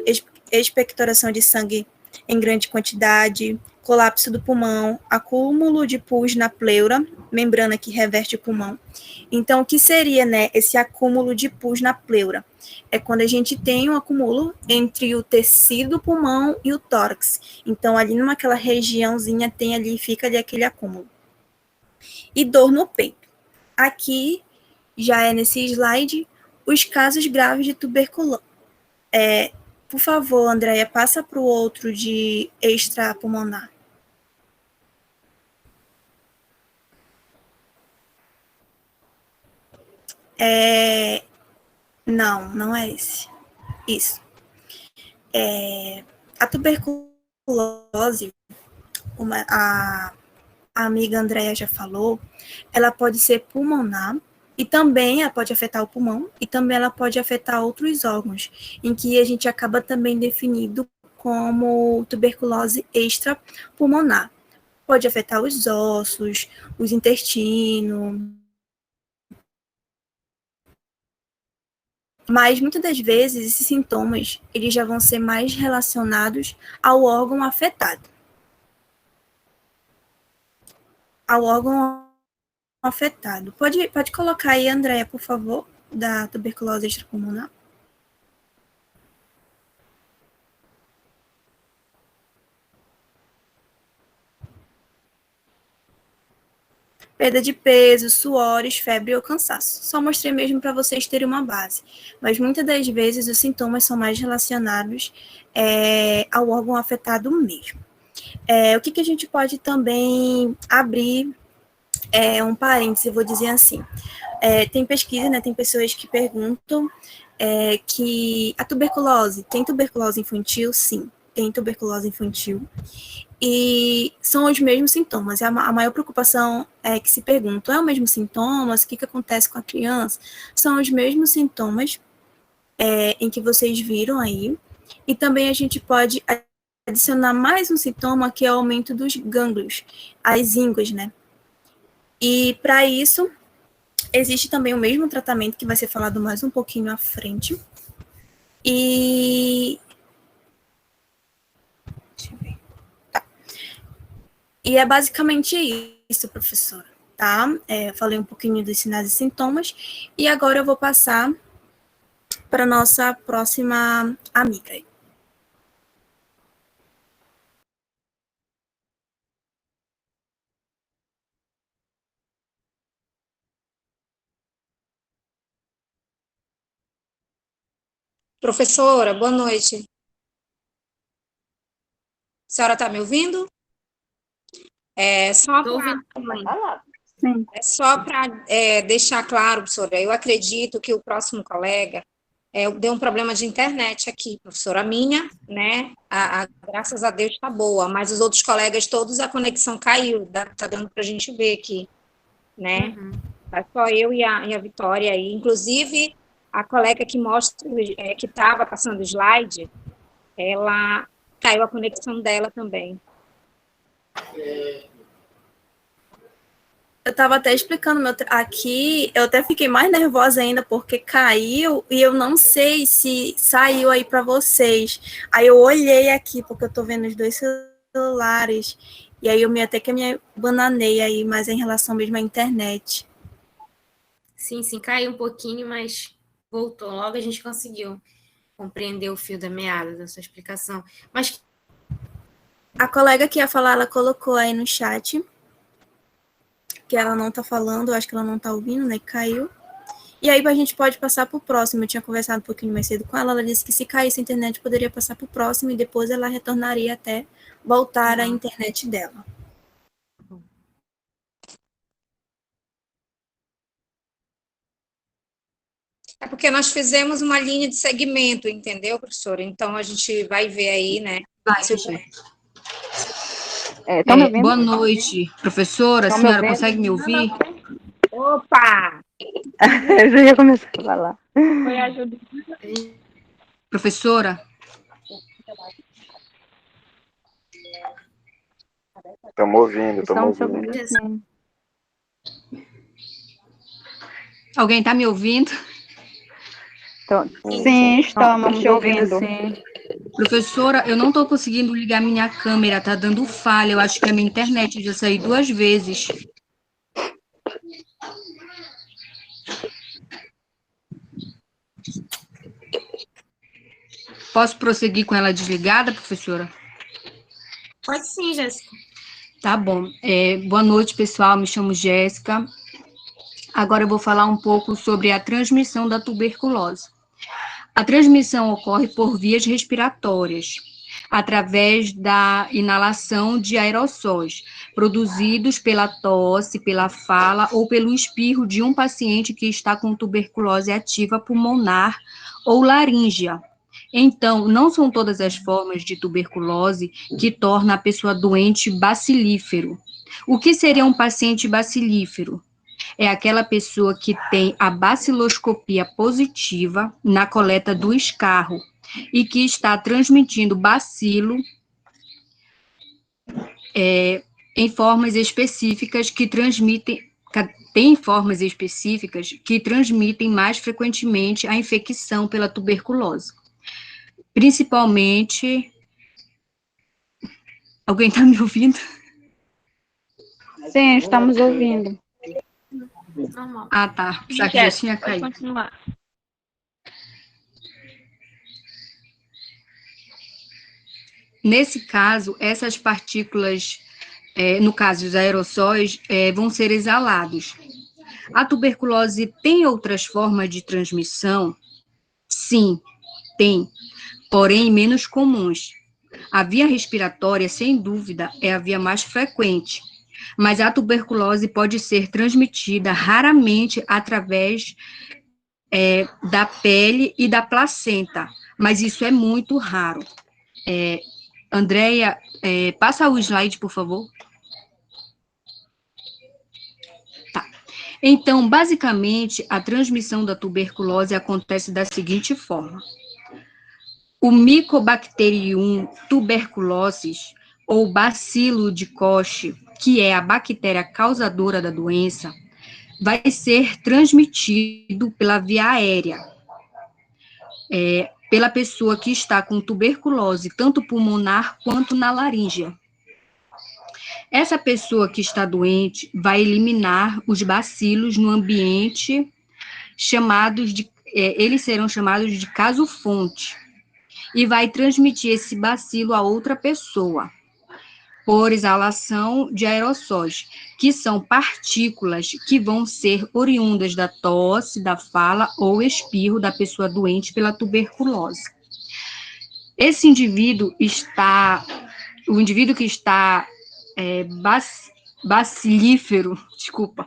expectoração de sangue em grande quantidade, colapso do pulmão, acúmulo de pus na pleura, membrana que reveste o pulmão. Então, o que seria, né, esse acúmulo de pus na pleura? É quando a gente tem um acúmulo entre o tecido do pulmão e o tórax. Então, ali naquela regiãozinha fica ali aquele acúmulo. E dor no peito. Aqui, já é nesse slide, os casos graves de tuberculose. Por favor, Andréia, passa para o outro de extrapulmonar. Não é esse. Isso. A tuberculose, a amiga Andréia já falou, ela pode ser pulmonar, e também ela pode afetar o pulmão, e também ela pode afetar outros órgãos, em que a gente acaba também definindo como tuberculose extrapulmonar. Pode afetar os ossos, os intestinos. Mas, muitas das vezes, esses sintomas, eles já vão ser mais relacionados ao órgão afetado. Ao órgão afetado. Pode colocar aí, Andréia, por favor, da tuberculose extrapulmonar. Perda de peso, suores, febre ou cansaço. Só mostrei mesmo para vocês terem uma base. Mas muitas das vezes os sintomas são mais relacionados ao órgão afetado mesmo. O que a gente pode também abrir um parêntese, vou dizer assim. Tem pesquisa, né? Tem pessoas que perguntam que a tuberculose, tem tuberculose infantil? Sim, tem tuberculose infantil. E são os mesmos sintomas. A maior preocupação é que se perguntam, é o mesmo sintomas? O que acontece com a criança? São os mesmos sintomas em que vocês viram aí. E também a gente pode adicionar mais um sintoma, que é o aumento dos gânglios, as ínguas, né? E para isso, existe também o mesmo tratamento que vai ser falado mais um pouquinho à frente. E... deixa eu ver. Tá. E é basicamente isso, professora, tá? Eu falei um pouquinho dos sinais e sintomas, e agora eu vou passar para a nossa próxima amiga aí. Professora, boa noite. A senhora está me ouvindo? Só para deixar claro, professora, eu acredito que o próximo colega deu um problema de internet aqui, professora. A minha, né, graças a Deus está boa, mas os outros colegas todos a conexão caiu, tá dando para a gente ver aqui, né? Tá só eu e a Vitória aí, inclusive a colega que mostra, que estava passando o slide, ela caiu a conexão dela também. Eu estava até explicando aqui, eu até fiquei mais nervosa ainda, porque caiu, e eu não sei se saiu aí para vocês. Aí eu olhei aqui, porque eu estou vendo os dois celulares, e aí até que eu me bananei aí, mas em relação mesmo à internet. Sim, caiu um pouquinho, mas voltou. Logo a gente conseguiu compreender o fio da meada da sua explicação. Mas a colega que ia falar, ela colocou aí no chat que ela não está falando, eu acho que ela não está ouvindo, né, que caiu. E aí a gente pode passar para o próximo. Eu tinha conversado um pouquinho mais cedo com ela, ela disse que se caísse a internet poderia passar para o próximo e depois ela retornaria até voltar à internet dela. É porque nós fizemos uma linha de segmento, entendeu, professora? Então, a gente vai ver aí, né? Vai, se o- Tá me ouvindo? boa noite, professora. A Tá me senhora ouvindo? consegue me ouvir? Opa! Eu já ia começar a falar. Foi a Judite. Professora, Estamos ouvindo, estamos Estamos te ouvindo. ouvindo, sim. alguém está me ouvindo? Sim, estamos te ouvindo. Sim. Professora, eu não estou conseguindo ligar minha câmera, tá dando falha. Eu acho que a minha internet já saiu 2 vezes. Posso prosseguir com ela desligada, professora? Pode sim, Jéssica. Tá bom. Boa noite, pessoal. Me chamo Jéssica. Agora eu vou falar um pouco sobre a transmissão da tuberculose. A transmissão ocorre por vias respiratórias, através da inalação de aerossóis, produzidos pela tosse, pela fala ou pelo espirro de um paciente que está com tuberculose ativa pulmonar ou laríngea. Então, não são todas as formas de tuberculose que tornam a pessoa doente bacilífero. O que seria um paciente bacilífero? É aquela pessoa que tem a baciloscopia positiva na coleta do escarro e que está transmitindo bacilo em formas específicas que transmitem, tem formas específicas que transmitem mais frequentemente a infecção pela tuberculose. Principalmente... Alguém está me ouvindo? Sim, estamos ouvindo. Normal. Ah, tá. Já que já tinha Pode caído. continuar. Nesse caso, essas partículas, no caso dos aerossóis, vão ser exalados. A tuberculose tem outras formas de transmissão? Sim, tem, porém menos comuns. A via respiratória, sem dúvida, é a via mais frequente, mas a tuberculose pode ser transmitida raramente através da pele e da placenta, mas isso é muito raro. Andréia, passa o slide, por favor. Tá. Então, basicamente, a transmissão da tuberculose acontece da seguinte forma. O Mycobacterium tuberculosis, ou bacilo de Koch, que é a bactéria causadora da doença, vai ser transmitido pela via aérea, pela pessoa que está com tuberculose, tanto pulmonar quanto na laríngea. Essa pessoa que está doente vai eliminar os bacilos no ambiente, eles serão chamados de caso-fonte, e vai transmitir esse bacilo a outra pessoa, por exalação de aerossóis, que são partículas que vão ser oriundas da tosse, da fala ou espirro da pessoa doente pela tuberculose. Esse indivíduo o indivíduo que está bacilífero, desculpa,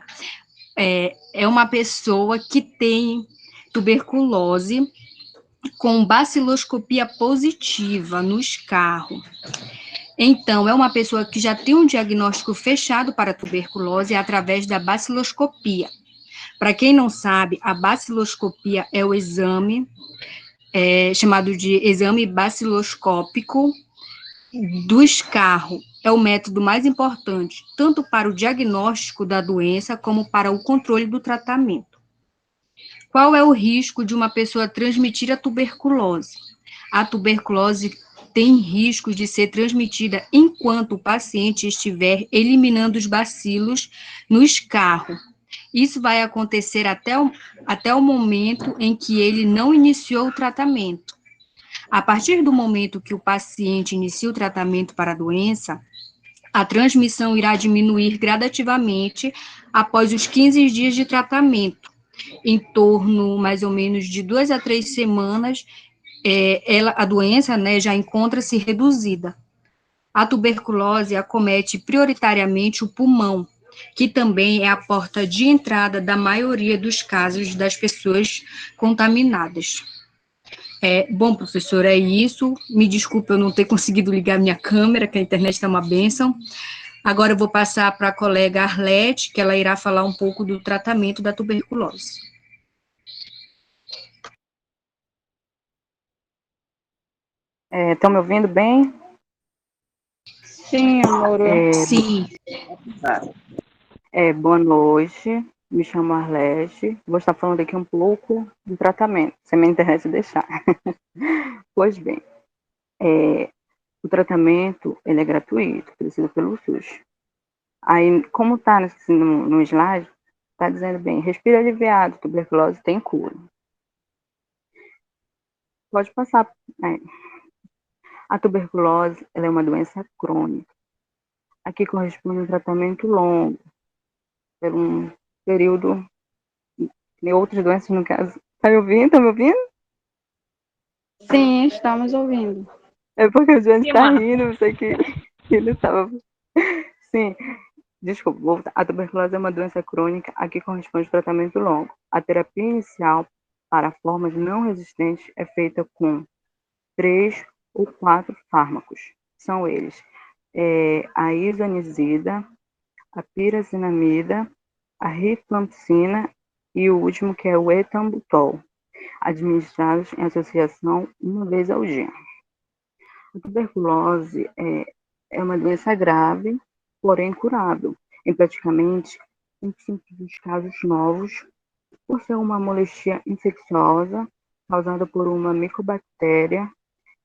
é uma pessoa que tem tuberculose com baciloscopia positiva no escarro. Então, é uma pessoa que já tem um diagnóstico fechado para tuberculose através da baciloscopia. Para quem não sabe, a baciloscopia é o exame chamado de exame baciloscópico do escarro. É o método mais importante, tanto para o diagnóstico da doença como para o controle do tratamento. Qual é o risco de uma pessoa transmitir a tuberculose? A tuberculose tem risco de ser transmitida enquanto o paciente estiver eliminando os bacilos no escarro. Isso vai acontecer até o momento em que ele não iniciou o tratamento. A partir do momento que o paciente inicia o tratamento para a doença, a transmissão irá diminuir gradativamente após os 15 dias de tratamento. Em torno, mais ou menos, de 2 a 3 semanas, a doença, já encontra-se reduzida. A tuberculose acomete prioritariamente o pulmão, que também é a porta de entrada da maioria dos casos das pessoas contaminadas. Bom, professor, é isso. Me desculpe eu não ter conseguido ligar minha câmera, que a internet está uma bênção. Agora eu vou passar para a colega Arlete, que ela irá falar um pouco do tratamento da tuberculose. Estão me ouvindo bem? Sim, amor. Sim. Boa noite, me chamo Arlete. Vou estar falando aqui um pouco do tratamento, se a minha internet deixar. Pois bem, o tratamento ele é gratuito, precisa pelo SUS. Aí, como está no slide, está dizendo bem, respira aliviado, tuberculose tem cura. Pode passar. A tuberculose ela é uma doença crônica. Aqui corresponde a um tratamento longo, por um período, e outras doenças, no caso. Está me ouvindo? Está me ouvindo? Sim, estamos ouvindo. É porque o Johnny está rindo, eu sei que ele estava. Sim, desculpa, vou voltar. A tuberculose é uma doença crônica, aqui corresponde a tratamento longo. A terapia inicial para formas não resistentes é feita com 3 ou 4 fármacos. São eles a isoniazida, a pirazinamida, a rifampicina e o último que é o etambutol, administrados em associação uma vez ao dia. A tuberculose é uma doença grave, porém curável, em praticamente 25% dos casos novos, por ser uma moléstia infecciosa causada por uma micobactéria.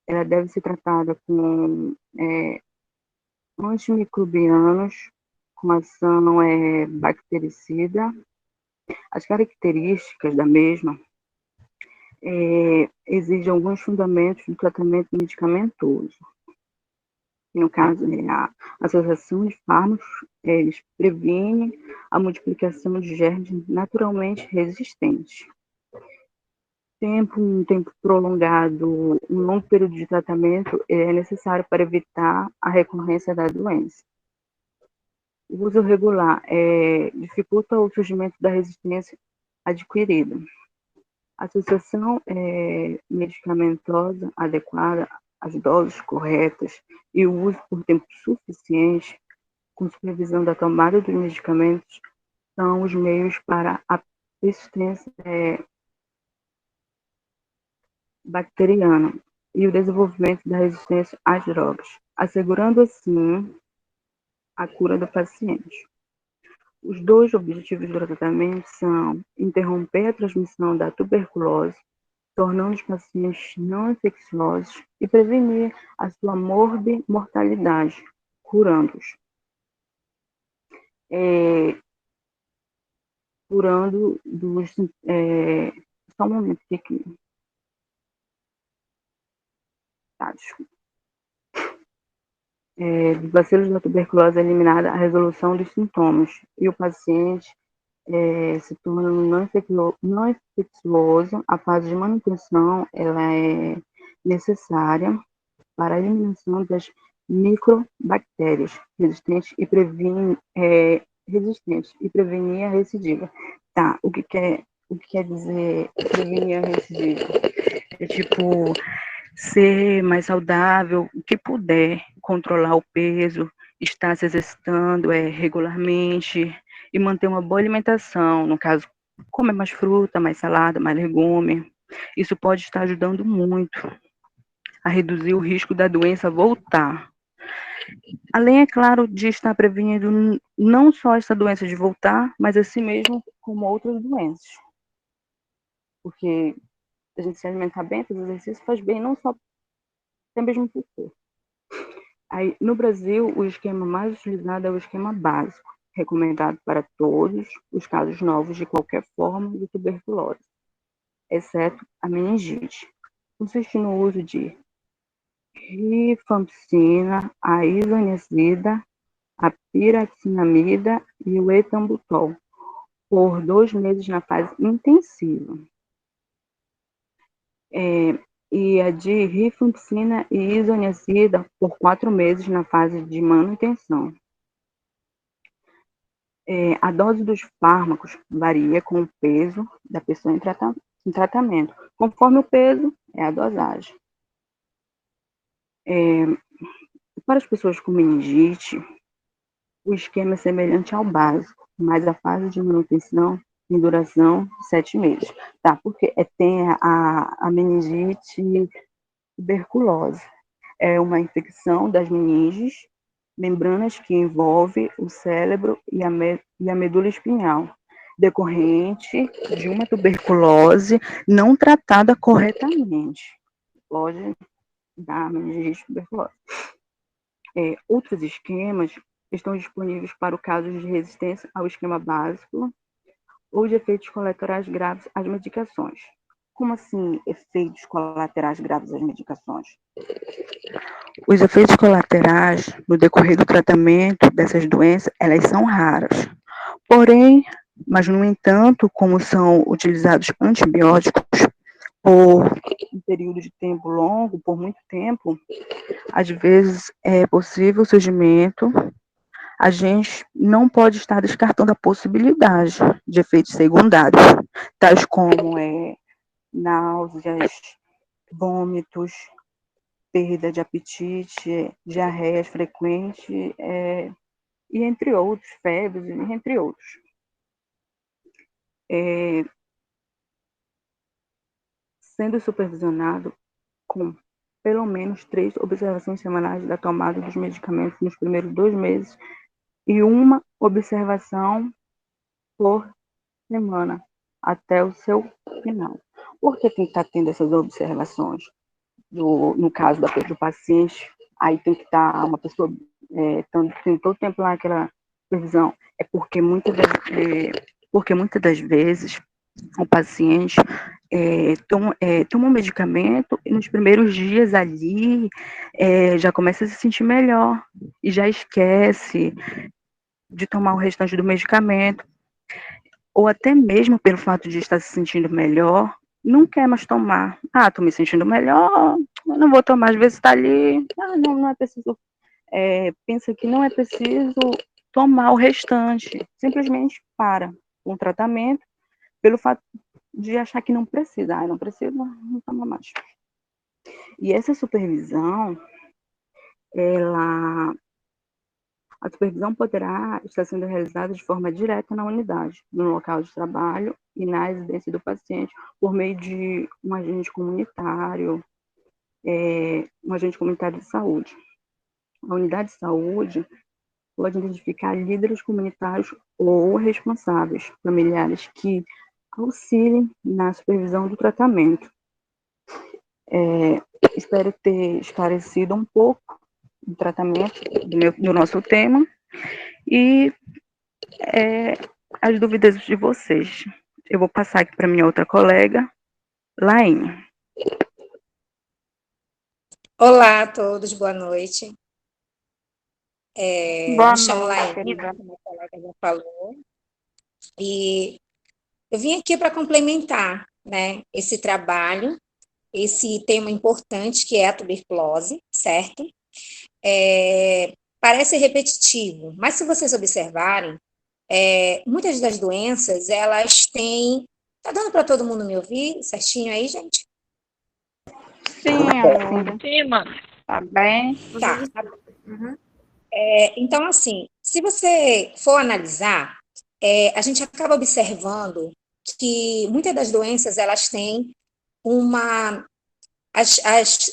Ela deve ser tratada com antimicrobianos, com ação bactericida. As características da mesma exigem alguns fundamentos do tratamento medicamentoso. No caso, a associação de fármacos, eles previnem a multiplicação de germes naturalmente resistentes. Um tempo prolongado, um longo período de tratamento é necessário para evitar a recorrência da doença. O uso regular dificulta o surgimento da resistência adquirida. A associação medicamentosa adequada, as doses corretas e o uso por tempo suficiente, com supervisão da tomada dos medicamentos, são os meios para a persistência bacteriana e o desenvolvimento da resistência às drogas, assegurando assim a cura do paciente. Os 2 objetivos do tratamento são interromper a transmissão da tuberculose, tornando os pacientes não infecciosos e prevenir a sua mortalidade, curando-os. Curando dos... só um momento aqui. Tá, desculpa. Dos bacilos da tuberculose é eliminada a resolução dos sintomas e o paciente se torna não infeccioso. A fase de manutenção ela é necessária para a eliminação das microbactérias resistentes e prevenir a recidiva. Tá, o que quer dizer prevenir a recidiva? É tipo ser mais saudável, o que puder, controlar o peso, estar se exercitando regularmente e manter uma boa alimentação, no caso, comer mais fruta, mais salada, mais legume. Isso pode estar ajudando muito a reduzir o risco da doença voltar. Além, é claro, de estar prevenindo não só essa doença de voltar, mas assim mesmo como outras doenças. Porque a gente se alimentar bem, fazer exercício faz bem, não só até mesmo para o corpo. Aí, no Brasil, o esquema mais utilizado é o esquema básico, recomendado para todos os casos novos de qualquer forma de tuberculose, exceto a meningite, consiste no uso de rifampicina, a isoniazida, a pirazinamida e o etambutol, por 2 meses na fase intensiva. E a de rifampicina e isoniazida por 4 meses na fase de manutenção. A dose dos fármacos varia com o peso da pessoa em tratamento. Conforme o peso, é a dosagem. Para as pessoas com meningite, o esquema é semelhante ao básico, mas a fase de manutenção tem duração de 7 meses. Tá? Porque tem a meningite tuberculose. É uma infecção das meninges, membranas que envolve o cérebro e a medula espinhal, decorrente de uma tuberculose não tratada corretamente. Pode dar meningite tuberculose. Outros esquemas estão disponíveis para o caso de resistência ao esquema básico ou de efeitos colaterais graves às medicações. Como assim, efeitos colaterais graves às medicações? Os efeitos colaterais, no decorrer do tratamento dessas doenças, elas são raras. Porém, mas no entanto, como são utilizados antibióticos por um período de tempo longo, por muito tempo, às vezes é possível o surgimento. A gente não pode estar descartando a possibilidade de efeitos secundários, tais como náuseas, vômitos, perda de apetite, diarreias frequentes, e entre outros, febres, entre outros. Sendo supervisionado com pelo menos 3 observações semanais da tomada dos medicamentos nos primeiros 2 meses e uma observação por semana até o seu final. Por que tem que estar tendo essas observações? No caso do paciente, aí tem que estar uma pessoa tem todo o tempo lá aquela supervisão. É porque muitas das vezes o paciente toma um medicamento e nos primeiros dias ali já começa a se sentir melhor e já esquece de tomar o restante do medicamento, ou até mesmo pelo fato de estar se sentindo melhor, não quer mais tomar. Tô me sentindo melhor, eu não vou tomar, às vezes está ali, não é preciso, pensa que não é preciso tomar o restante, simplesmente para um tratamento, pelo fato de achar que não precisa, não precisa, não toma mais. E essa supervisão, a supervisão poderá estar sendo realizada de forma direta na unidade, no local de trabalho e na residência do paciente, por meio de um agente comunitário, de saúde. A unidade de saúde pode identificar líderes comunitários ou responsáveis, familiares que auxiliem na supervisão do tratamento. Espero ter esclarecido um pouco o tratamento do nosso tema e as dúvidas de vocês. Eu vou passar aqui para minha outra colega, Laine. Olá a todos, boa noite. Boa Me chamo noite, Laine, como a colega já falou, e eu vim aqui para complementar, né, esse trabalho, esse tema importante que é a tuberculose, certo? Parece repetitivo, mas se vocês observarem, muitas das doenças, elas têm... Tá dando para todo mundo me ouvir certinho aí, gente? Sim, amor. Sim, mano. Tá bem? Tá. Uhum. Então, assim, se você for analisar, a gente acaba observando que muitas das doenças, elas têm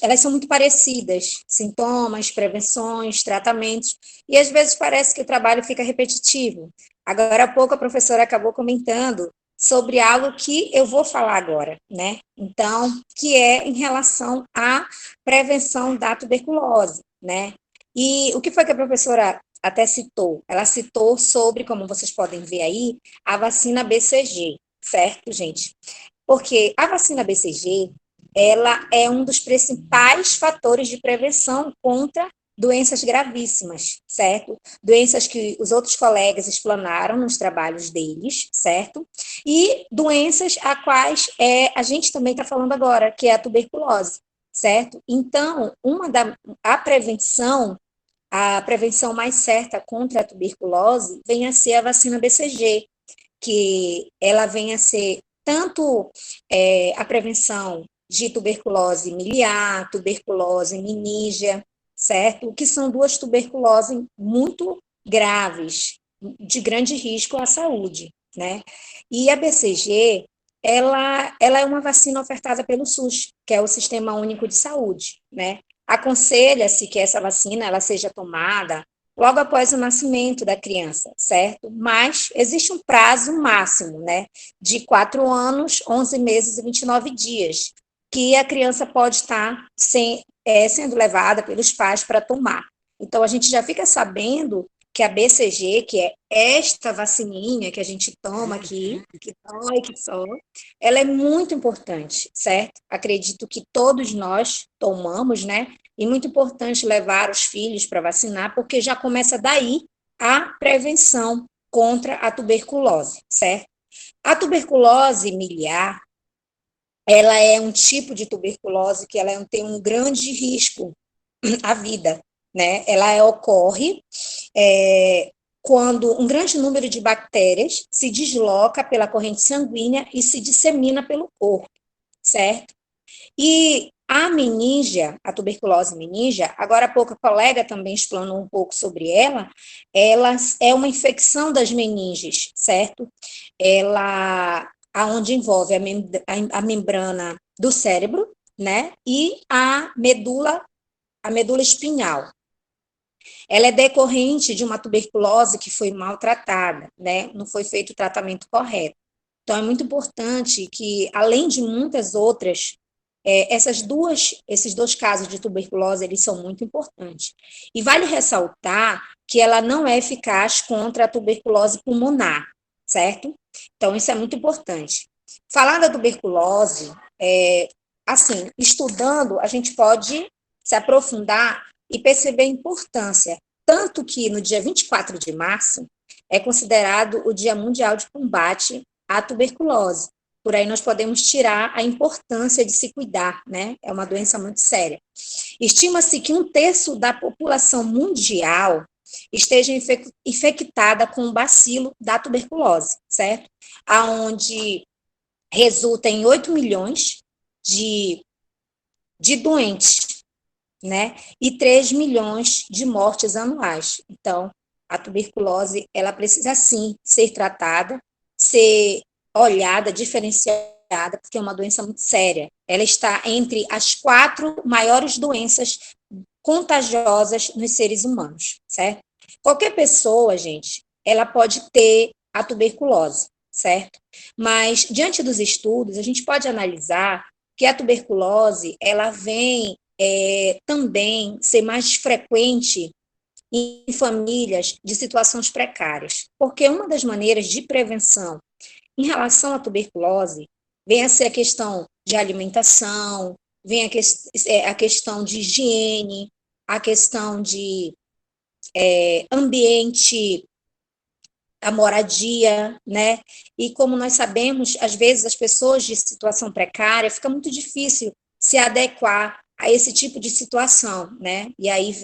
elas são muito parecidas, sintomas, prevenções, tratamentos, e às vezes parece que o trabalho fica repetitivo. Agora há pouco a professora acabou comentando sobre algo que eu vou falar agora, né? Então, que é em relação à prevenção da tuberculose, né? E o que foi que a professora até citou? Ela citou sobre, como vocês podem ver aí, a vacina BCG, certo, gente? Porque a vacina BCG, ela é um dos principais fatores de prevenção contra doenças gravíssimas, certo? Doenças que os outros colegas explanaram nos trabalhos deles, certo? E doenças a quais a gente também está falando agora, que é a tuberculose, certo? Então, a prevenção a prevenção mais certa contra a tuberculose vem a ser a vacina BCG, que ela vem a ser tanto a prevenção de tuberculose miliar, tuberculose meníngea, certo? Que são duas tuberculoses muito graves, de grande risco à saúde, né? E a BCG, ela é uma vacina ofertada pelo SUS, que é o Sistema Único de Saúde, né? Aconselha-se que essa vacina ela seja tomada logo após o nascimento da criança, certo? Mas existe um prazo máximo, né? De 4 anos, 11 meses e 29 dias, que a criança pode estar sendo levada pelos pais para tomar. Então, a gente já fica sabendo que a BCG, que é esta vacininha que a gente toma aqui, que dói, que só, ela é muito importante, certo? Acredito que todos nós tomamos, né? E muito importante levar os filhos para vacinar, porque já começa daí a prevenção contra a tuberculose, certo? A tuberculose miliar, ela é um tipo de tuberculose que ela tem um grande risco à vida, né? Ela ocorre quando um grande número de bactérias se desloca pela corrente sanguínea e se dissemina pelo corpo, certo? E a meníngea, a tuberculose meníngea, agora há pouco a colega também explanou um pouco sobre ela é uma infecção das meninges, certo? Aonde envolve a membrana do cérebro, né? E a medula espinhal. Ela é decorrente de uma tuberculose que foi maltratada, né? Não foi feito o tratamento correto. Então, é muito importante que, além de muitas outras, esses dois casos de tuberculose, eles são muito importantes. E vale ressaltar que ela não é eficaz contra a tuberculose pulmonar, certo? Então, isso é muito importante. Falar da tuberculose, assim, estudando, a gente pode se aprofundar e perceber a importância, tanto que no dia 24 de março é considerado o Dia Mundial de Combate à Tuberculose. Por aí nós podemos tirar a importância de se cuidar, né? É uma doença muito séria. Estima-se que 1/3 da população mundial esteja infectada com o bacilo da tuberculose, certo? Aonde resulta em 8 milhões de doentes, né? E 3 milhões de mortes anuais. Então, a tuberculose, ela precisa, sim, ser tratada, ser olhada, diferenciada, porque é uma doença muito séria. Ela está entre as 4 maiores doenças contagiosas nos seres humanos, certo? Qualquer pessoa, gente, ela pode ter a tuberculose, certo? Mas, diante dos estudos, a gente pode analisar que a tuberculose, ela vem também ser mais frequente em famílias de situações precárias, porque uma das maneiras de prevenção em relação à tuberculose vem a ser a questão de alimentação, vem a questão de higiene, a questão de ambiente, a moradia, né? E como nós sabemos, às vezes as pessoas de situação precária fica muito difícil se adequar a esse tipo de situação, né? E aí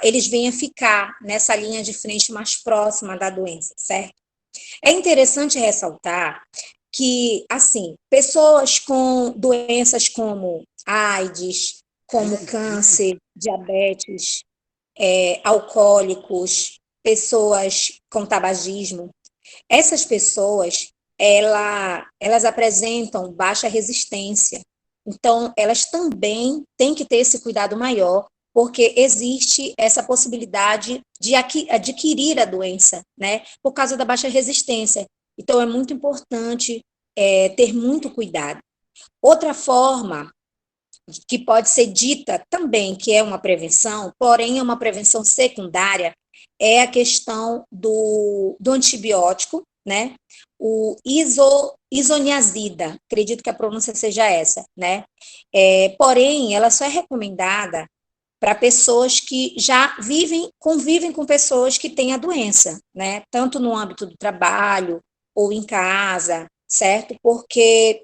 eles vêm a ficar nessa linha de frente mais próxima da doença, certo? É interessante ressaltar que, assim, pessoas com doenças como AIDS, como câncer, diabetes, alcoólicos, pessoas com tabagismo, essas pessoas, elas apresentam baixa resistência. Então, elas também têm que ter esse cuidado maior, porque existe essa possibilidade de adquirir a doença, né, por causa da baixa resistência. Então, é muito importante ter muito cuidado. Outra forma que pode ser dita também que é uma prevenção, porém é uma prevenção secundária, é a questão do antibiótico, né, o isoniazida, acredito que a pronúncia seja essa, né, porém ela só é recomendada para pessoas que já convivem com pessoas que têm a doença, né, tanto no âmbito do trabalho ou em casa, certo? Porque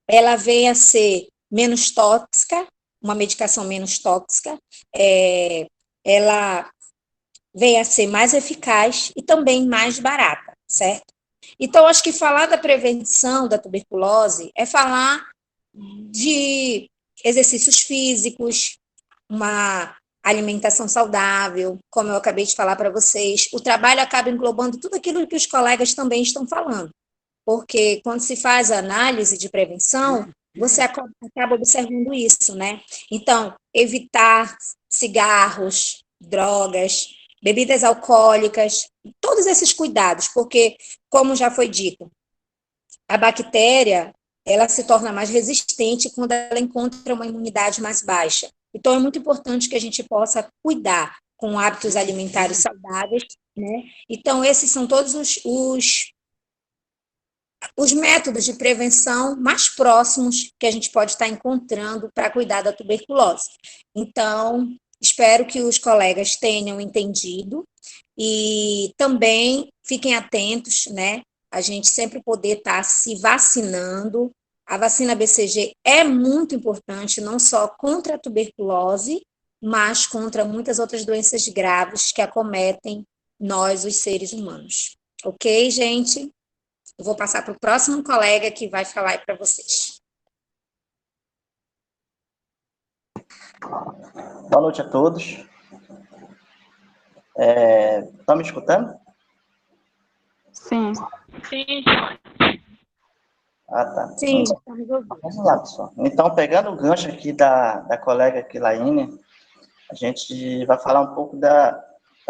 ela vem a ser menos tóxica uma medicação menos tóxica, ela venha a ser mais eficaz e também mais barata, certo? Então, acho que falar da prevenção da tuberculose é falar de exercícios físicos, uma alimentação saudável, como eu acabei de falar para vocês. O trabalho acaba englobando tudo aquilo que os colegas também estão falando, porque quando se faz a análise de prevenção, você acaba observando isso, né? Então, evitar cigarros, drogas, bebidas alcoólicas, todos esses cuidados, porque, como já foi dito, a bactéria, ela se torna mais resistente quando ela encontra uma imunidade mais baixa. Então, é muito importante que a gente possa cuidar com hábitos alimentares saudáveis, né? Então, esses são todos os métodos de prevenção mais próximos que a gente pode estar encontrando para cuidar da tuberculose. Então, espero que os colegas tenham entendido e também fiquem atentos, né? A gente sempre poder estar se vacinando. A vacina BCG é muito importante, não só contra a tuberculose, mas contra muitas outras doenças graves que acometem nós, os seres humanos. Ok, gente? Eu vou passar para o próximo colega que vai falar aí para vocês. Boa noite a todos. Estão me escutando? Sim. Sim, João. Ah, tá. Sim, Então, vamos lá, pessoal. Então, pegando o gancho aqui da colega Quilaine, a gente vai falar um pouco da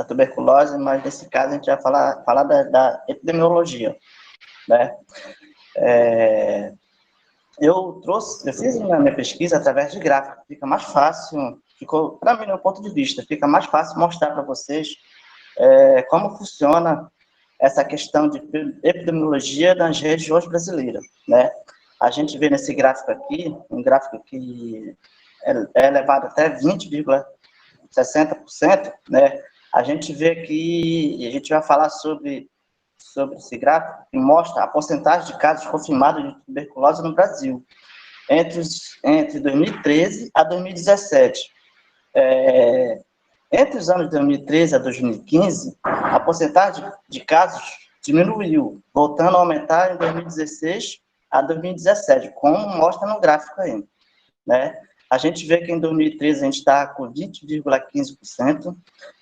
tuberculose, mas nesse caso a gente vai falar da epidemiologia, né? Eu fiz a minha pesquisa através de gráfico, fica mais fácil, para mim, no meu ponto de vista, fica mais fácil mostrar para vocês como funciona essa questão de epidemiologia nas regiões brasileiras, né? A gente vê nesse gráfico aqui, um gráfico que é elevado até 20,60%, né? A gente vê aqui, e a gente vai falar sobre esse gráfico, que mostra a porcentagem de casos confirmados de tuberculose no Brasil, entre 2013 a 2017. Entre os anos de 2013 a 2015, a porcentagem de casos diminuiu, voltando a aumentar em 2016 a 2017, como mostra no gráfico aí, né? A gente vê que em 2013 a gente está com 20,15%,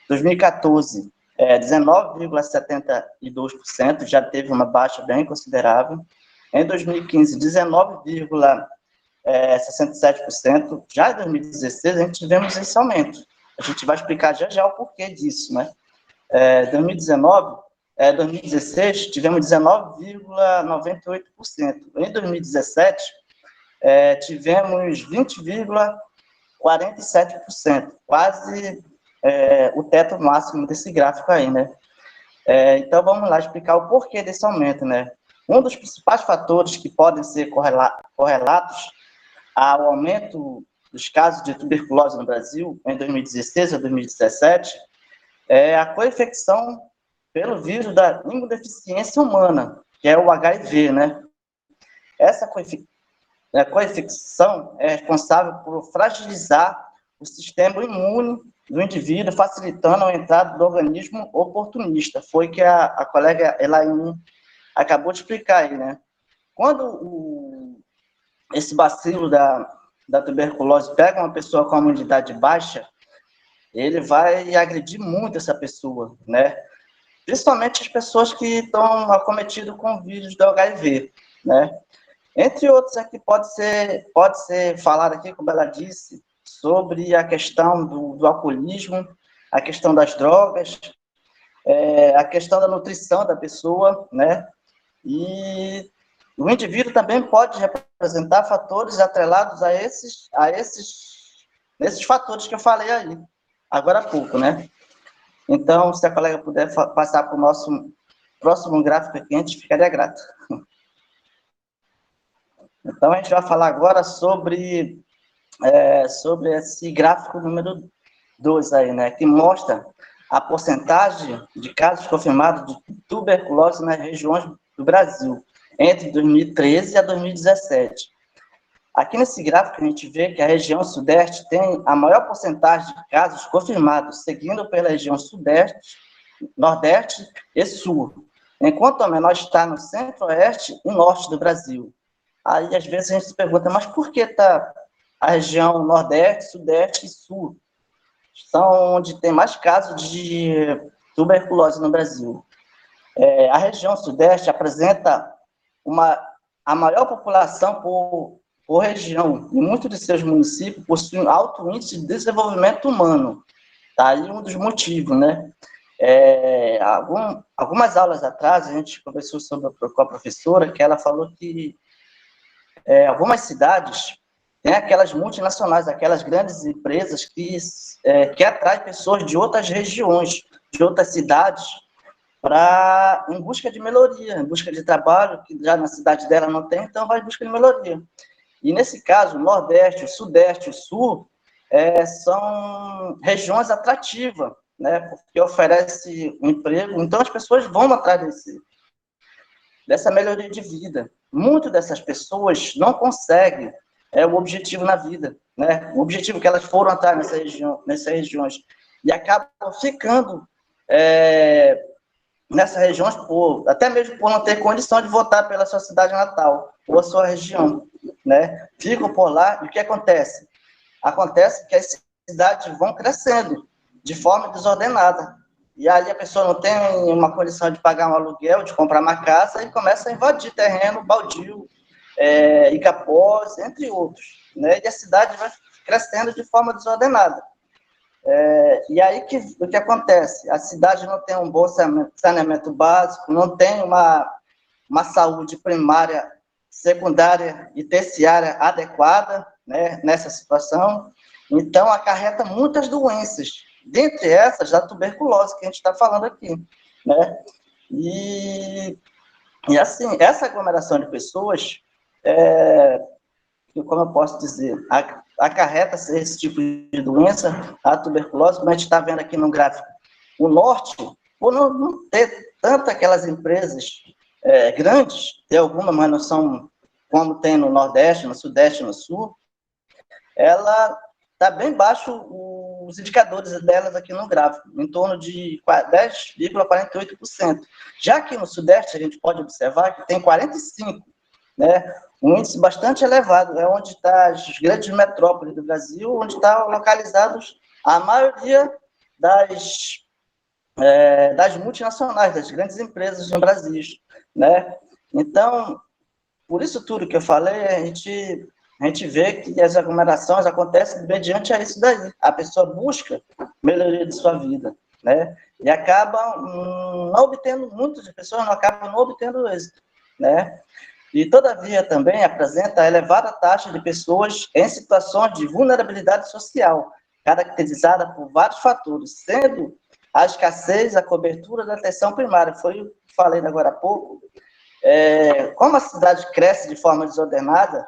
2014, 19,72%, já teve uma baixa bem considerável, em 2015, 19,67%, já em 2016 a gente tivemos esse aumento. A gente vai explicar já o porquê disso, né? 2016, tivemos 19,98%. Em 2017, tivemos 20,47%, quase o teto máximo desse gráfico aí, né? Então, vamos lá explicar o porquê desse aumento, né? Um dos principais fatores que podem ser correlatos ao aumento dos casos de tuberculose no Brasil, em 2016 a 2017, é a coinfecção pelo vírus da imunodeficiência humana, que é o HIV, né? Essa coinfecção é responsável por fragilizar o sistema imune do indivíduo, facilitando a entrada do organismo oportunista. Foi que a colega Elaine acabou de explicar aí, né? Quando esse bacilo da tuberculose pega uma pessoa com a imunidade baixa, ele vai agredir muito essa pessoa, né? Principalmente as pessoas que estão acometidas com o vírus do HIV, né? Entre outros aqui pode ser falado aqui, como ela disse, sobre a questão do alcoolismo, a questão das drogas, a questão da nutrição da pessoa, né? E o indivíduo também pode representar fatores atrelados a esses fatores que eu falei aí, agora há pouco, né? Então, se a colega puder passar para o nosso próximo gráfico aqui, a gente ficaria grato. Então, a gente vai falar agora sobre esse gráfico número 2 aí, né? Que mostra a porcentagem de casos confirmados de tuberculose nas regiões do Brasil, entre 2013 a 2017. Aqui nesse gráfico a gente vê que a região sudeste tem a maior porcentagem de casos confirmados, seguindo pela região sudeste, nordeste e sul, enquanto a menor está no centro-oeste e norte do Brasil. Aí, às vezes, a gente se pergunta, mas por que está a região nordeste, sudeste e sul? São onde tem mais casos de tuberculose no Brasil. A região sudeste apresenta a maior população por região, e muitos de seus municípios possuem alto índice de desenvolvimento humano. Tá aí um dos motivos, né? Algumas aulas atrás, a gente conversou com a professora, que ela falou que algumas cidades têm aquelas multinacionais, aquelas grandes empresas que atraem pessoas de outras regiões, de outras cidades, em busca de melhoria, em busca de trabalho, que já na cidade dela não tem, então vai em busca de melhoria. E nesse caso, o Nordeste, o Sudeste e o Sul são regiões atrativas, né, porque oferece um emprego, então as pessoas vão atrás dessa melhoria de vida. Muitas dessas pessoas não conseguem o objetivo na vida, né, o objetivo que elas foram atrás nessas regiões, e acabam ficando nessas regiões, até mesmo por não ter condição de votar pela sua cidade natal, ou a sua região, né, ficam por lá, e o que acontece? Acontece que as cidades vão crescendo de forma desordenada, e aí a pessoa não tem uma condição de pagar um aluguel, de comprar uma casa, e começa a invadir terreno baldio, Igapós, entre outros, né, e a cidade vai crescendo de forma desordenada. E aí o que acontece? A cidade não tem um bom saneamento básico, não tem uma saúde primária, secundária e terciária adequada, né, nessa situação, então acarreta muitas doenças, dentre essas a tuberculose que a gente está falando aqui, né? E assim, essa aglomeração de pessoas, como eu posso dizer, acarreta esse tipo de doença, a tuberculose, como a gente está vendo aqui no gráfico. O norte, por não ter tanto aquelas empresas grandes, tem algumas, mas não são como tem no Nordeste, no Sudeste e no Sul, ela está bem baixo os indicadores delas aqui no gráfico, em torno de 10,48%. Já aqui no Sudeste, a gente pode observar que tem 45%, né? Um índice bastante elevado, é onde estão as grandes metrópoles do Brasil, onde estão localizados a maioria das multinacionais, das grandes empresas no Brasil, né? Então, por isso tudo que eu falei, a gente vê que as aglomerações acontecem mediante a isso daí. A pessoa busca melhoria de sua vida, né? E acaba não obtendo, muitas pessoas não acabam não obtendo êxito, né? E, todavia, também apresenta a elevada taxa de pessoas em situações de vulnerabilidade social, caracterizada por vários fatores, sendo a escassez, a cobertura da atenção primária. Foi o que falei agora há pouco. Como a cidade cresce de forma desordenada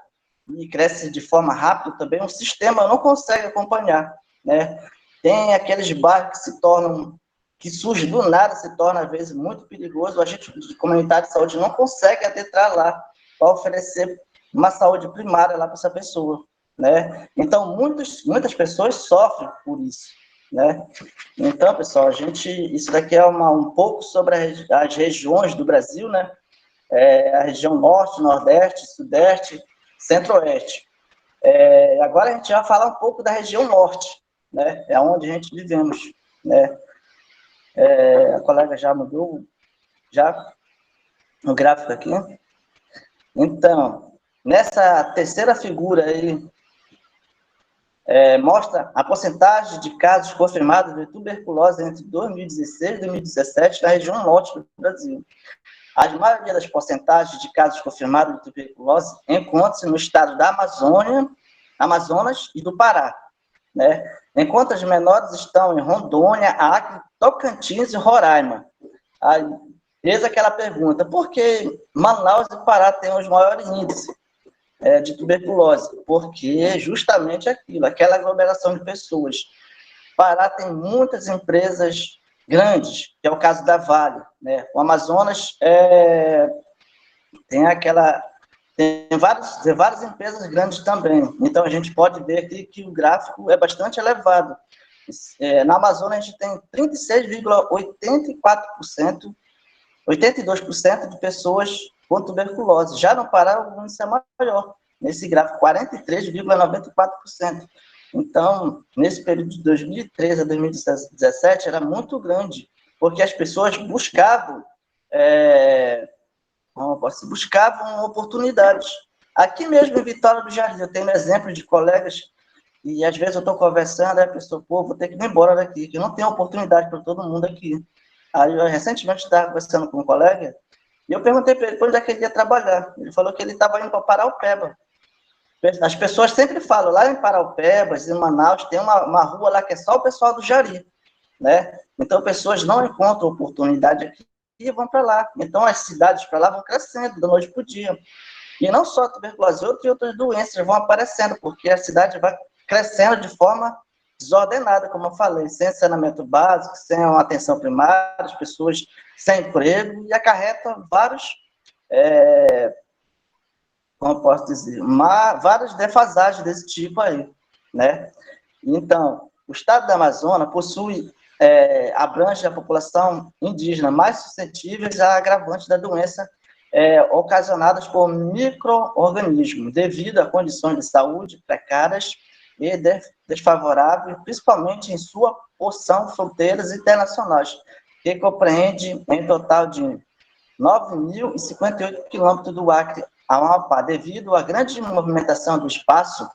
e cresce de forma rápida também, o sistema não consegue acompanhar, né? Tem aqueles bairros que surge do nada, se torna, às vezes, muito perigoso, a gente, de comunidade de saúde, não consegue adentrar lá para oferecer uma saúde primária lá para essa pessoa, né? Então, muitas pessoas sofrem por isso, né? Então, pessoal, isso daqui é um pouco sobre as regiões do Brasil, né? A região norte, nordeste, sudeste, centro-oeste. Agora a gente vai falar um pouco da região norte, né? É onde a gente vivemos, né? A colega já mudou no gráfico aqui. Então, nessa terceira figura aí, mostra a porcentagem de casos confirmados de tuberculose entre 2016 e 2017 na região norte do Brasil. A maioria das porcentagens de casos confirmados de tuberculose encontra-se no estado da Amazonas e do Pará, né? Enquanto as menores estão em Rondônia, Acre, Tocantins e Roraima. Aí, eis aquela pergunta, por que Manaus e Pará têm os maiores índices de tuberculose? Porque justamente aquela aglomeração de pessoas. Pará tem muitas empresas grandes, que é o caso da Vale, né? O Amazonas tem tem várias empresas grandes também. Então, a gente pode ver aqui que o gráfico é bastante elevado. Na Amazônia, a gente tem 36,84%, 82% de pessoas com tuberculose. Já no Pará, o índice é maior. Nesse gráfico, 43,94%. Então, nesse período de 2013 a 2017, era muito grande, porque as pessoas buscavam oportunidades. Aqui mesmo em Vitória do Jardim, eu tenho exemplo de colegas, e às vezes eu estou conversando, aí a pessoa, vou ter que ir embora daqui, que não tem oportunidade para todo mundo aqui. Aí eu recentemente estava conversando com um colega, e eu perguntei para ele onde é que ele ia trabalhar. Ele falou que ele estava indo para Paraupeba. As pessoas sempre falam, lá em Paraupebas, em Manaus, tem uma rua lá que é só o pessoal do Jari, né? Então, pessoas não encontram oportunidade aqui e vão para lá. Então, as cidades para lá vão crescendo, da noite para o dia. E não só a tuberculose, outras doenças vão aparecendo, porque a cidade vai crescendo de forma desordenada, como eu falei, sem saneamento básico, sem uma atenção primária, as pessoas sem emprego, e acarreta vários... como posso dizer, várias defasagens desse tipo aí, né? Então, o estado da Amazônia abrange a população indígena mais suscetíveis a agravantes da doença ocasionadas por micro-organismos, devido a condições de saúde precárias e desfavoráveis, principalmente em sua porção fronteiras internacionais, que compreende em total de 9.058 quilômetros do Acre a Amapá, devido à grande movimentação do espaço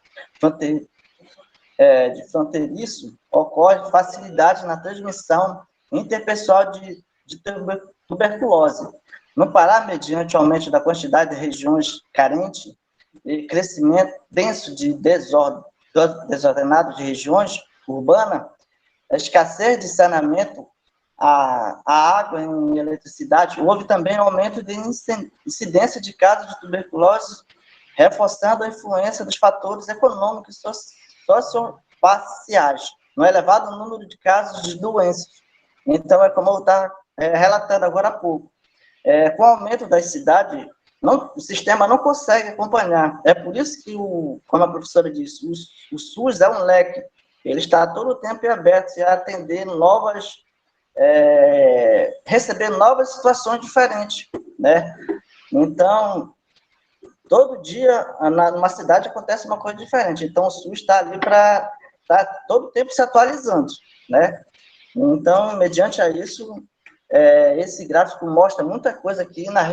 fronteiriço, ocorre facilidade na transmissão interpessoal de tuberculose. No Pará, mediante o aumento da quantidade de regiões carentes e crescimento denso de desordenado de regiões urbanas, a escassez de saneamento, a água e eletricidade, houve também aumento de incidência de casos de tuberculose, reforçando a influência dos fatores econômicos e socioespaciais no elevado número de casos de doenças. Então, é como eu estava relatando agora há pouco. Com o aumento das cidades, o sistema não consegue acompanhar. É por isso que, como a professora disse, o SUS é um leque. Ele está todo o tempo aberto a atender receber novas situações diferentes, né? Então, todo dia, numa cidade, acontece uma coisa diferente. Então, o SUS está ali para estar todo o tempo se atualizando, né? Então, mediante a isso, esse gráfico mostra muita coisa aqui na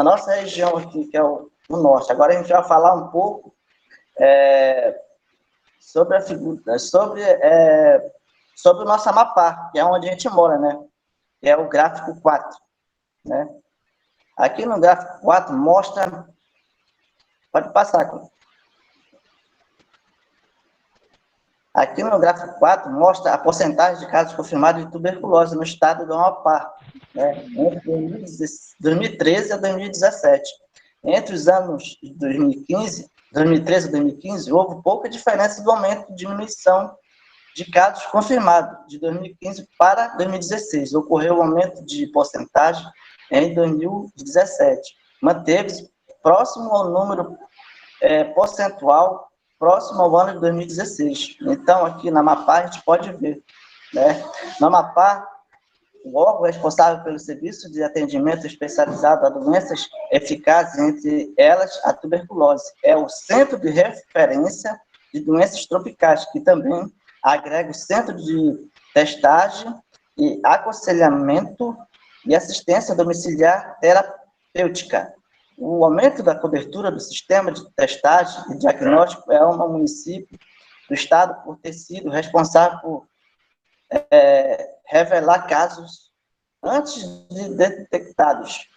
nossa região aqui, que é o norte. Agora, a gente vai falar um pouco sobre o nosso Amapá, que é onde a gente mora, né? Que é o gráfico 4, né? Aqui no gráfico 4 mostra... Pode passar, Cláudio. Aqui no gráfico 4 mostra a porcentagem de casos confirmados de tuberculose no estado do Amapá, né? Entre 2013 a 2017. Entre os anos de 2013 a 2015, houve pouca diferença do aumento e diminuição de casos confirmados, de 2015 para 2016. Ocorreu um aumento de porcentagem em 2017. Manteve-se próximo ao número percentual, próximo ao ano de 2016. Então, aqui na Amapá, a gente pode ver, né? No Amapá, o órgão responsável pelo serviço de atendimento especializado a doenças eficazes, entre elas a tuberculose, é o Centro de Referência de Doenças Tropicais, que também agrega o Centro de Testagem e Aconselhamento e Assistência Domiciliar Terapêutica. O aumento da cobertura do sistema de testagem e diagnóstico é um município do estado por ter sido responsável por revelar casos antes de detectados,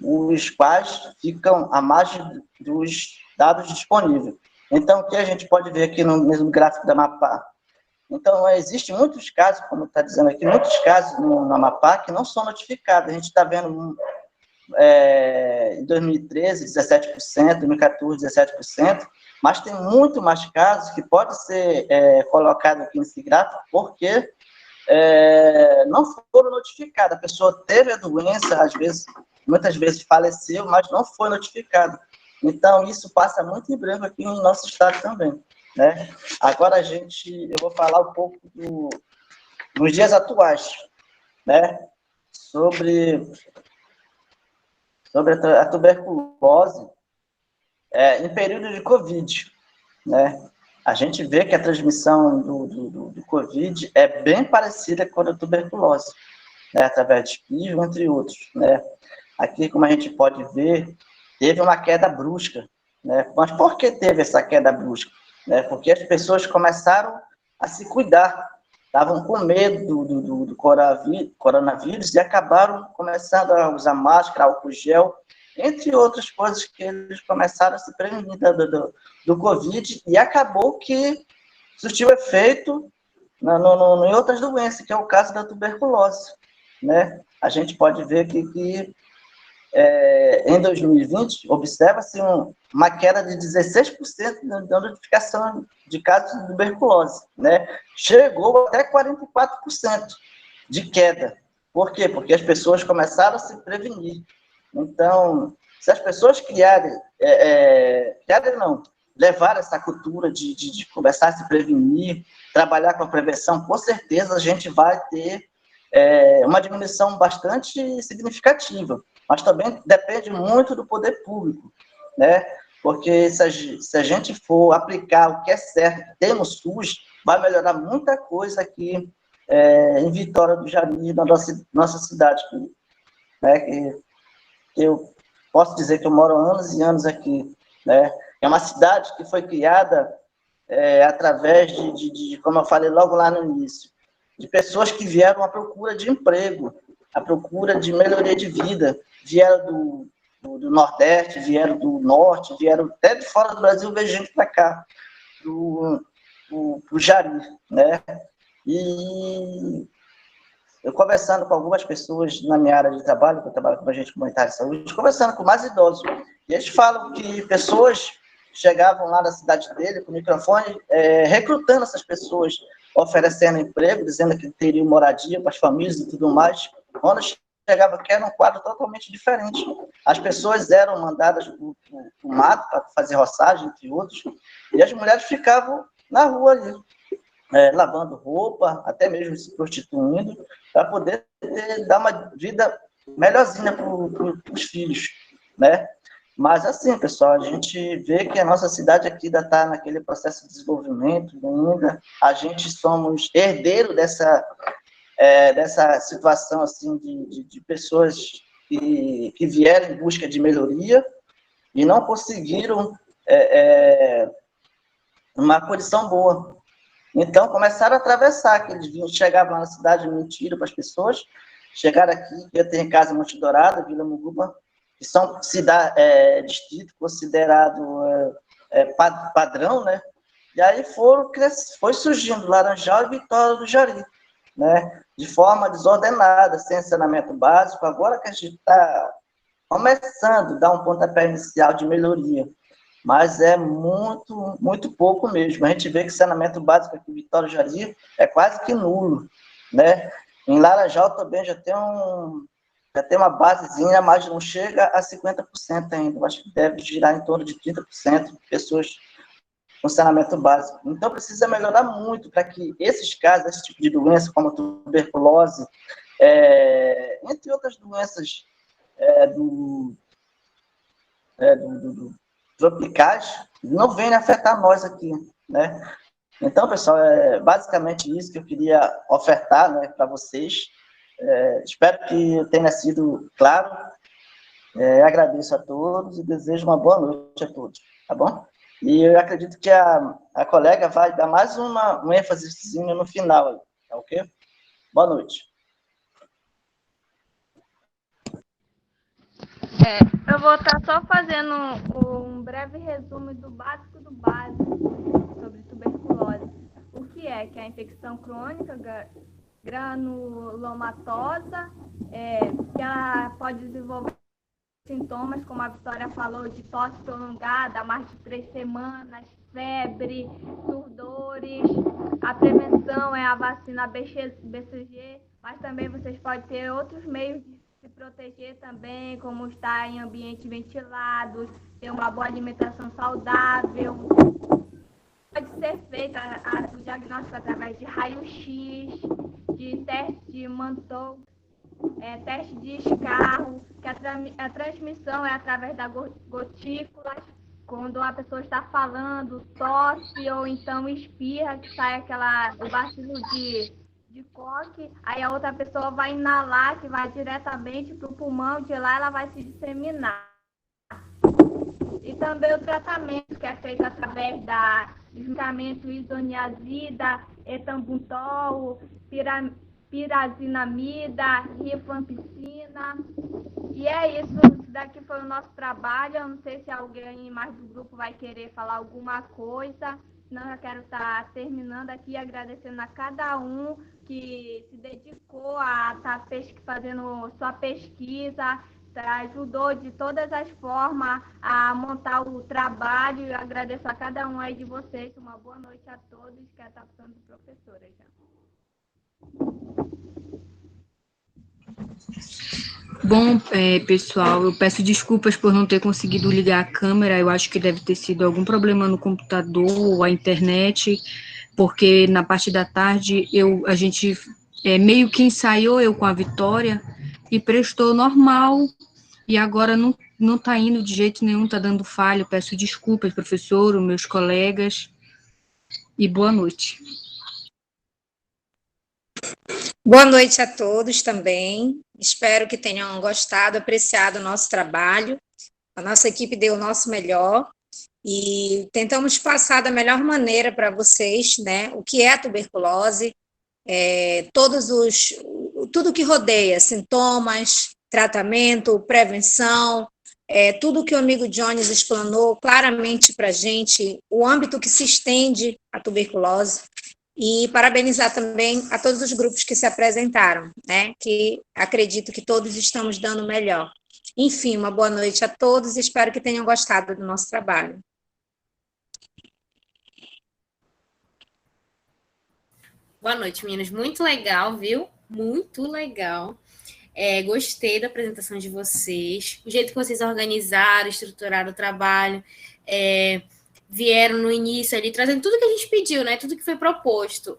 os quais ficam à margem dos dados disponíveis. Então, o que a gente pode ver aqui no mesmo gráfico da Amapá? Então, existem muitos casos, como está dizendo aqui, muitos casos no Amapá que não são notificados. A gente está vendo, em 2013, 17%, 2014, 17%, mas tem muito mais casos que podem ser colocados aqui nesse gráfico, porque não foram notificados. A pessoa teve a doença, às vezes, muitas vezes faleceu, mas não foi notificado. Então, isso passa muito em breve aqui no nosso estado também, né? Agora, eu vou falar um pouco nos dias atuais, né? Sobre a tuberculose em período de Covid, né? A gente vê que a transmissão do Covid é bem parecida com a da tuberculose, né? Através de espirro, entre outros, né? Aqui, como a gente pode ver, teve uma queda brusca, né? Mas por que teve essa queda brusca? Né? Porque as pessoas começaram a se cuidar, estavam com medo do coronavírus e acabaram começando a usar máscara, álcool gel, entre outras coisas que eles começaram a se prevenir do Covid, e acabou que surtiu efeito em outras doenças, que é o caso da tuberculose, né? A gente pode ver que em 2020, observa-se uma queda de 16% na notificação de casos de tuberculose, né? Chegou até 44% de queda. Por quê? Porque as pessoas começaram a se prevenir. Então, se as pessoas levar essa cultura de começar a se prevenir, trabalhar com a prevenção, com certeza a gente vai ter uma diminuição bastante significativa. Mas também depende muito do poder público, né? Porque se a gente for aplicar o que é certo, temos SUS, vai melhorar muita coisa aqui em Vitória do Jari, na nossa cidade, né? Que eu posso dizer que eu moro há anos e anos aqui, né? É uma cidade que foi criada através como eu falei logo lá no início, de pessoas que vieram à procura de emprego, à procura de melhoria de vida, vieram do Nordeste, vieram do Norte, vieram até de fora do Brasil, veio gente para cá, pro Jari, né? E eu conversando com algumas pessoas na minha área de trabalho, que eu trabalho com agente comunitário de saúde, conversando com mais idosos, e eles falam que pessoas chegavam lá na cidade dele com o microfone, recrutando essas pessoas, oferecendo emprego, dizendo que teriam moradia para as famílias e tudo mais. Quando chegava aqui, era um quadro totalmente diferente. As pessoas eram mandadas para o mato para fazer roçagem, entre outros, e as mulheres ficavam na rua ali, lavando roupa, até mesmo se prostituindo, para poder dar uma vida melhorzinha para os filhos, né? Mas, assim, pessoal, a gente vê que a nossa cidade aqui ainda está naquele processo de desenvolvimento, ainda a gente somos herdeiro dessa situação, assim, de pessoas que vieram em busca de melhoria e não conseguiram uma condição boa. Então, começaram a atravessar, que eles chegavam na cidade, mentiram para as pessoas, chegaram aqui, eu tenho Casa Monte Dourado, Vila Muguba, que são distrito considerado padrão, né? E aí foi surgindo Laranjal e Vitória do Jari, né? De forma desordenada, sem saneamento básico. Agora que a gente está começando a dar um pontapé inicial de melhoria, mas é muito, muito pouco mesmo. A gente vê que o saneamento básico aqui em Vitória do Jari é quase que nulo, né? Em Laranjal também já tem uma basezinha, mas não chega a 50% ainda. Eu acho que deve girar em torno de 30% de pessoas com saneamento básico. Então, precisa melhorar muito para que esses casos, esse tipo de doença, como a tuberculose, entre outras doenças tropicais, não venham afetar nós aqui, né? Então, pessoal, é basicamente isso que eu queria ofertar, né, para vocês. Espero que tenha sido claro. Agradeço a todos e desejo uma boa noite a todos, tá bom? E eu acredito que a colega vai dar mais um ênfasezinho no final, aí, tá ok? Boa noite. Eu vou estar só fazendo um breve resumo do básico sobre tuberculose. O que é? Que é a infecção crônica granulomatosa, que ela pode desenvolver sintomas, como a Vitória falou, de tosse prolongada, mais de 3 semanas, febre, surdores. A prevenção é a vacina BCG, mas também vocês podem ter outros meios de se proteger também, como estar em ambientes ventilados, ter uma boa alimentação saudável. Pode ser feito o diagnóstico através de raio-x, de teste de Mantoux, teste de escarro, que a transmissão é através da gotículas, quando a pessoa está falando, tosse ou então espirra, que sai o bacilo de Koch, aí a outra pessoa vai inalar, que vai diretamente para o pulmão, de lá ela vai se disseminar. E também o tratamento, que é feito através do medicamento isoniazida, etambutol, pirazinamida, rifampicina. E é isso, isso daqui foi o nosso trabalho. Eu não sei se alguém mais do grupo vai querer falar alguma coisa, senão eu quero estar terminando aqui, agradecendo a cada um que se dedicou a estar fazendo sua pesquisa, ajudou de todas as formas a montar o trabalho. Eu agradeço a cada um aí de vocês. Uma boa noite a todos, que é a ficando professora já. Bom, pessoal, eu peço desculpas por não ter conseguido ligar a câmera. Eu acho que deve ter sido algum problema no computador ou a internet, porque na parte da tarde a gente meio que ensaiou, eu com a Vitória, e prestou normal, e agora não está indo de jeito nenhum, está dando falha. Eu peço desculpas, professor, meus colegas, e boa noite. Boa noite a todos também. Espero que tenham gostado, apreciado o nosso trabalho. A nossa equipe deu o nosso melhor e tentamos passar da melhor maneira para vocês, né, o que é a tuberculose, tudo que rodeia, sintomas, tratamento, prevenção, tudo que o amigo Jones explanou claramente para a gente, o âmbito que se estende a tuberculose. E parabenizar também a todos os grupos que se apresentaram, né? Que acredito que todos estamos dando o melhor. Enfim, uma boa noite a todos e espero que tenham gostado do nosso trabalho. Boa noite, meninas. Muito legal, viu? Muito legal. Gostei da apresentação de vocês, o jeito que vocês organizaram, estruturaram o trabalho, vieram no início ali, trazendo tudo que a gente pediu, né? Tudo que foi proposto.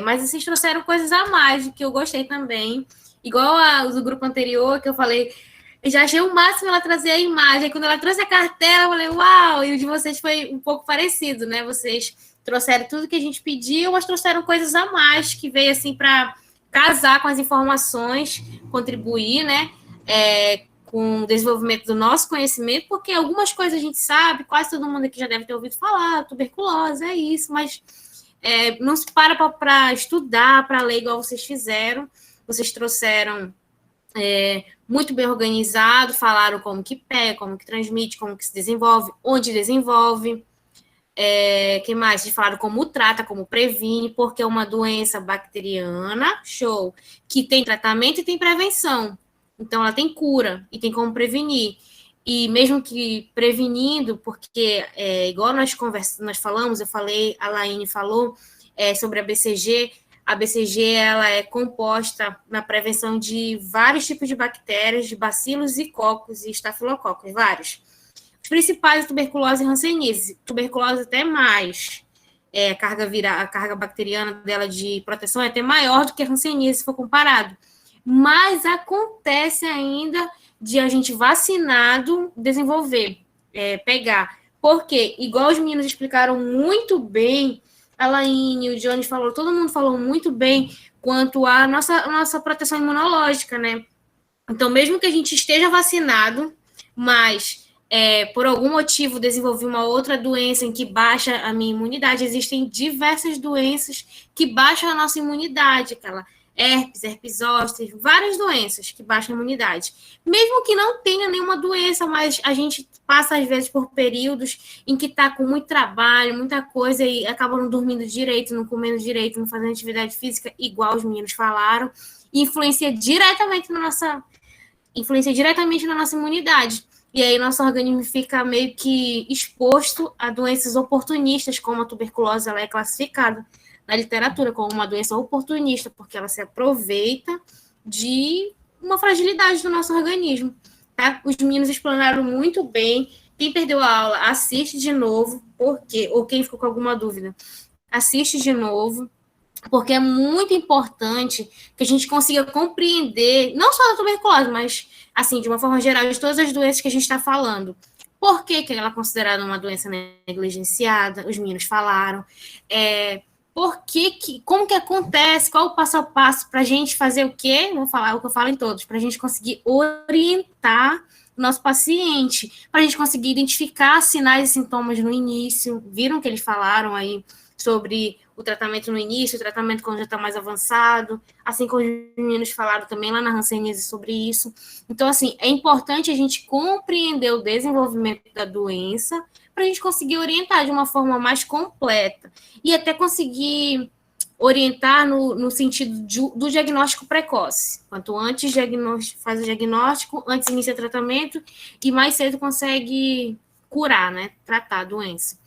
Mas vocês trouxeram coisas a mais, que eu gostei também. Igual a do grupo anterior, que eu falei, eu já achei o máximo ela trazer a imagem. Aí, quando ela trouxe a cartela, eu falei, uau! E o de vocês foi um pouco parecido, né? Vocês trouxeram tudo que a gente pediu, mas trouxeram coisas a mais, que veio assim para casar com as informações, contribuir, né? Com o desenvolvimento do nosso conhecimento, porque algumas coisas a gente sabe, quase todo mundo aqui já deve ter ouvido falar, tuberculose, é isso, mas não se para estudar, para ler igual vocês fizeram. Vocês trouxeram muito bem organizado, falaram como que pega, como que transmite, como que se desenvolve, onde desenvolve. Que mais? Vocês falaram como trata, como previne, porque é uma doença bacteriana, show, que tem tratamento e tem prevenção. Então, ela tem cura e tem como prevenir. E mesmo que prevenindo, porque igual nós falamos, eu falei, a Laine falou sobre a BCG. A BCG ela é composta na prevenção de vários tipos de bactérias, de bacilos e cocos e estafilococos, vários. Os principais, tuberculose e hanseníase. Tuberculose até mais. A carga bacteriana dela de proteção é até maior do que a hanseníase, se for comparado. Mas acontece ainda de a gente vacinado desenvolver, pegar. Porque, igual os meninos explicaram muito bem, a Laine, o Johnny falou, todo mundo falou muito bem quanto à nossa proteção imunológica, né? Então, mesmo que a gente esteja vacinado, mas por algum motivo desenvolvi uma outra doença em que baixa a minha imunidade, existem diversas doenças que baixam a nossa imunidade, aquela herpes zoster, várias doenças que baixam a imunidade. Mesmo que não tenha nenhuma doença, mas a gente passa, às vezes, por períodos em que está com muito trabalho, muita coisa, e acaba não dormindo direito, não comendo direito, não fazendo atividade física, igual os meninos falaram, e influencia diretamente na nossa imunidade. E aí nosso organismo fica meio que exposto a doenças oportunistas, como a tuberculose, ela é classificada na literatura como uma doença oportunista, porque ela se aproveita de uma fragilidade do nosso organismo, tá? Os meninos explanaram muito bem. Quem perdeu a aula, assiste de novo, porque, ou quem ficou com alguma dúvida, assiste de novo, porque é muito importante que a gente consiga compreender, não só a tuberculose, mas, assim, de uma forma geral, de todas as doenças que a gente está falando. Por que ela é considerada uma doença negligenciada? Os meninos falaram. Como que acontece? Qual o passo a passo para a gente fazer o quê? Vou falar o que eu falo em todos, para a gente conseguir orientar o nosso paciente, para a gente conseguir identificar sinais e sintomas no início. Viram que eles falaram aí sobre o tratamento no início, o tratamento quando já está mais avançado, assim como os meninos falaram também lá na Hanseníase sobre isso. Então, assim, é importante a gente compreender o desenvolvimento da doença para a gente conseguir orientar de uma forma mais completa e até conseguir orientar no sentido do diagnóstico precoce. Quanto antes faz o diagnóstico, antes inicia o tratamento e mais cedo consegue curar, né? Tratar a doença.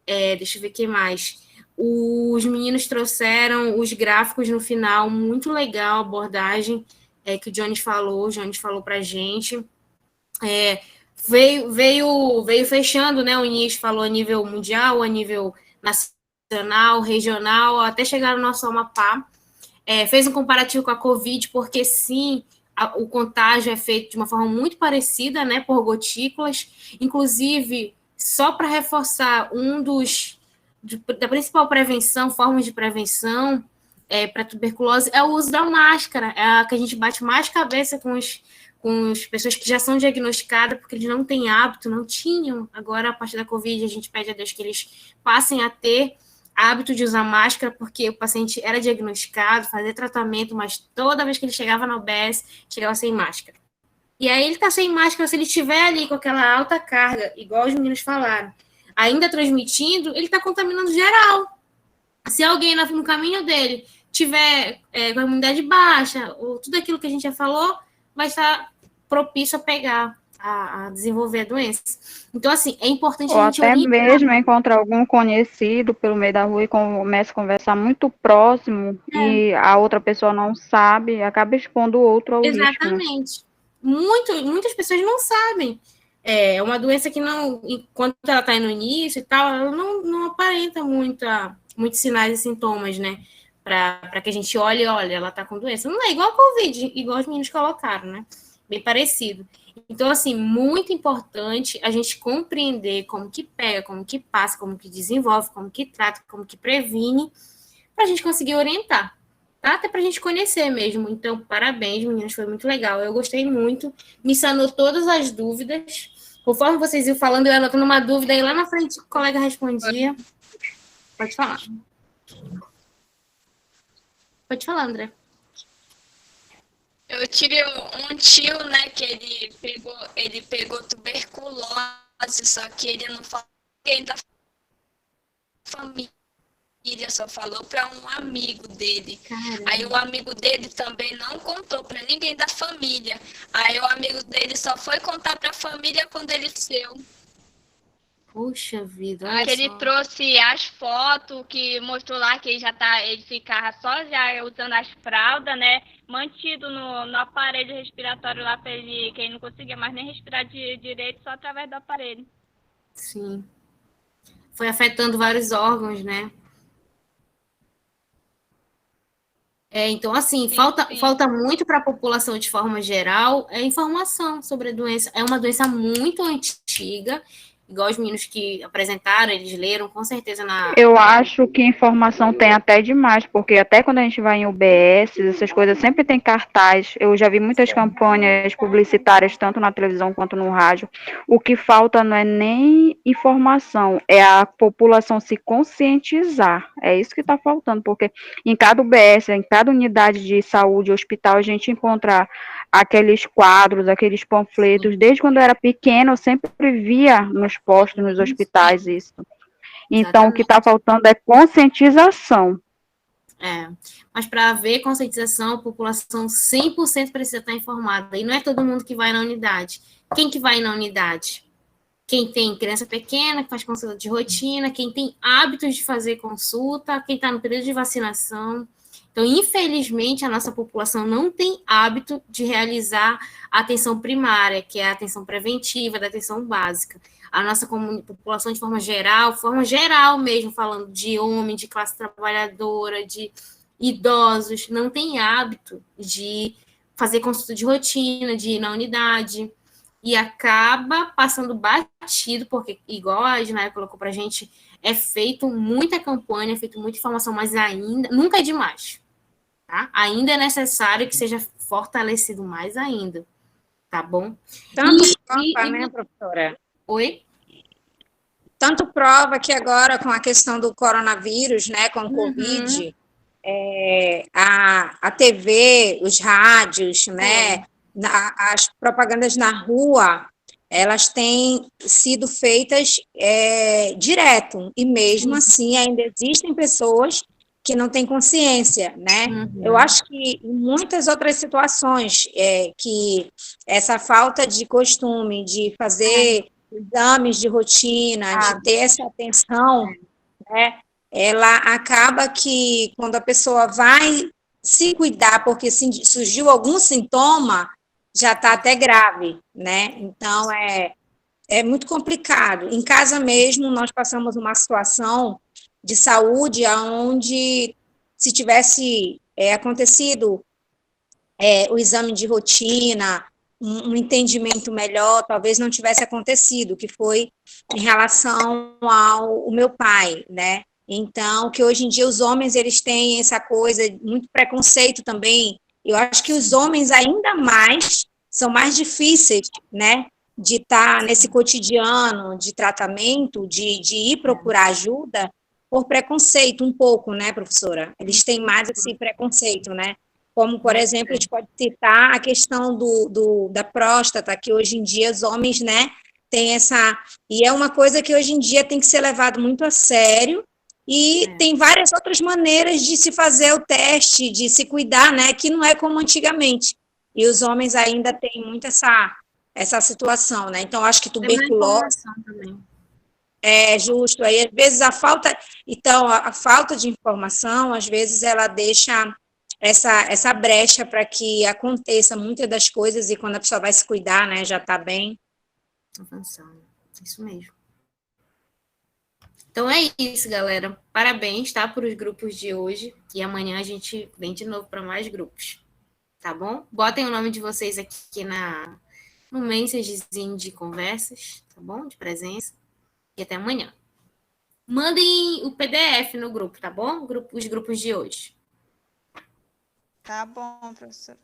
Deixa eu ver o que mais. Os meninos trouxeram os gráficos no final, muito legal a abordagem que o Jones falou para a gente. Veio fechando, né? O início falou a nível mundial, a nível nacional, regional, até chegar no nosso Amapá. Fez um comparativo com a Covid, porque sim, o contágio é feito de uma forma muito parecida, né? Por gotículas. Inclusive, só para reforçar, da principal prevenção, formas de prevenção para tuberculose é o uso da máscara, a que a gente bate mais cabeça com as pessoas que já são diagnosticadas, porque eles não têm hábito, não tinham. Agora, a partir da Covid, a gente pede a Deus que eles passem a ter hábito de usar máscara, porque o paciente era diagnosticado, fazia tratamento, mas toda vez que ele chegava na UBS, chegava sem máscara. E aí ele está sem máscara, se ele estiver ali com aquela alta carga, igual os meninos falaram, ainda transmitindo, ele está contaminando geral. Se alguém no caminho dele tiver com a imunidade baixa, ou tudo aquilo que a gente já falou, vai estar propício a pegar, a desenvolver a doença. Então, assim, é importante Ou a gente até orientar. mesmo encontrar algum conhecido pelo meio da rua e começa a conversar muito próximo e a outra pessoa não sabe, acaba expondo o outro ao risco, né? Exatamente. Muitas pessoas não sabem. É uma doença que não, enquanto ela está no início e tal, ela não aparenta muitos sinais e sintomas, né? Para que a gente olhe, olha, ela está com doença. Não é igual a Covid, igual os meninos colocaram, né? Bem parecido. Então, assim, muito importante a gente compreender como que pega, como que passa, como que desenvolve, como que trata, como que previne, para a gente conseguir orientar. Tá? Até para a gente conhecer mesmo. Então, parabéns, meninas, foi muito legal. Eu gostei muito, me sanou todas as dúvidas. Conforme vocês iam falando, eu anotando uma dúvida, e lá na frente o colega respondia. Pode falar. Pode falar, André. Eu tive um tio, né, que ele pegou tuberculose, só que ele não falou ninguém da família, só falou para um amigo dele. Caramba. Aí o amigo dele também não contou para ninguém da família. Aí o amigo dele só foi contar para a família quando ele nasceu. Puxa vida. Que ele trouxe as fotos que mostrou lá que ele ficava só já usando as fraldas, né? Mantido no aparelho respiratório lá para ele, que ele não conseguia mais nem respirar direito, só através do aparelho. Sim. Foi afetando vários órgãos, né? Então, assim, sim. Falta muito para a população de forma geral informação sobre a doença. É uma doença muito antiga, igual os meninos que apresentaram, eles leram, com certeza Eu acho que informação tem até demais, porque até quando a gente vai em UBS, essas coisas sempre tem cartaz. Eu já vi muitas campanhas publicitárias, tanto na televisão quanto no rádio. O que falta não é nem informação, é a população se conscientizar. É isso que está faltando, porque em cada UBS, em cada unidade de saúde, hospital, a gente encontra aqueles quadros, aqueles panfletos. Desde quando eu era pequena, eu sempre via nos postos, nos hospitais, isso. Então, o que está faltando é conscientização. Mas para haver conscientização, a população 100% precisa estar informada. E não é todo mundo que vai na unidade. Quem que vai na unidade? Quem tem criança pequena, que faz consulta de rotina, quem tem hábitos de fazer consulta, quem está no período de vacinação. Então, infelizmente, a nossa população não tem hábito de realizar a atenção primária, que é a atenção preventiva, da atenção básica. A nossa população, de forma geral mesmo, falando de homem, de classe trabalhadora, de idosos, não tem hábito de fazer consulta de rotina, de ir na unidade, e acaba passando batido, porque, igual a Isnaia colocou para a gente, é feito muita campanha, é feito muita informação, mas ainda, nunca é demais, tá? Ainda é necessário que seja fortalecido mais ainda, tá bom? Tanto prova, né, professora? Oi? Tanto prova que agora, com a questão do coronavírus, né, com o Covid, a TV, os rádios, né, as propagandas na rua, elas têm sido feitas direto, e mesmo assim ainda existem pessoas que não têm consciência, né? Eu acho que em muitas outras situações que essa falta de costume de fazer exames de rotina, de ter essa atenção, né? Ela acaba que, quando a pessoa vai se cuidar, porque surgiu algum sintoma, já está até grave, né? Então, é muito complicado. Em casa mesmo, nós passamos uma situação de saúde onde, se tivesse acontecido o exame de rotina, um entendimento melhor, talvez não tivesse acontecido, que foi em relação ao meu pai, né? Então, que hoje em dia os homens, eles têm essa coisa, muito preconceito também. Eu acho que os homens ainda mais são mais difíceis, né, de estar nesse cotidiano de tratamento, de ir procurar ajuda, por preconceito um pouco, né, professora? Eles têm mais esse preconceito, né? Como, por exemplo, a gente pode citar a questão da próstata, que hoje em dia os homens, né, têm essa... E é uma coisa que hoje em dia tem que ser levado muito a sério, e tem várias outras maneiras de se fazer o teste, de se cuidar, né, que não é como antigamente. E os homens ainda têm muito essa situação, né? Então, acho que tuberculose... É justo. Aí, às vezes, a falta de informação, às vezes, ela deixa essa brecha para que aconteça muitas das coisas, e quando a pessoa vai se cuidar, né, já está bem avançando. Isso mesmo. Então é isso, galera. Parabéns, tá, por os grupos de hoje, e amanhã a gente vem de novo para mais grupos, tá bom? Botem o nome de vocês aqui no mensagenzinho de conversas, tá bom? De presença. E até amanhã. Mandem o PDF no grupo, tá bom? Os grupos de hoje. Tá bom, professor.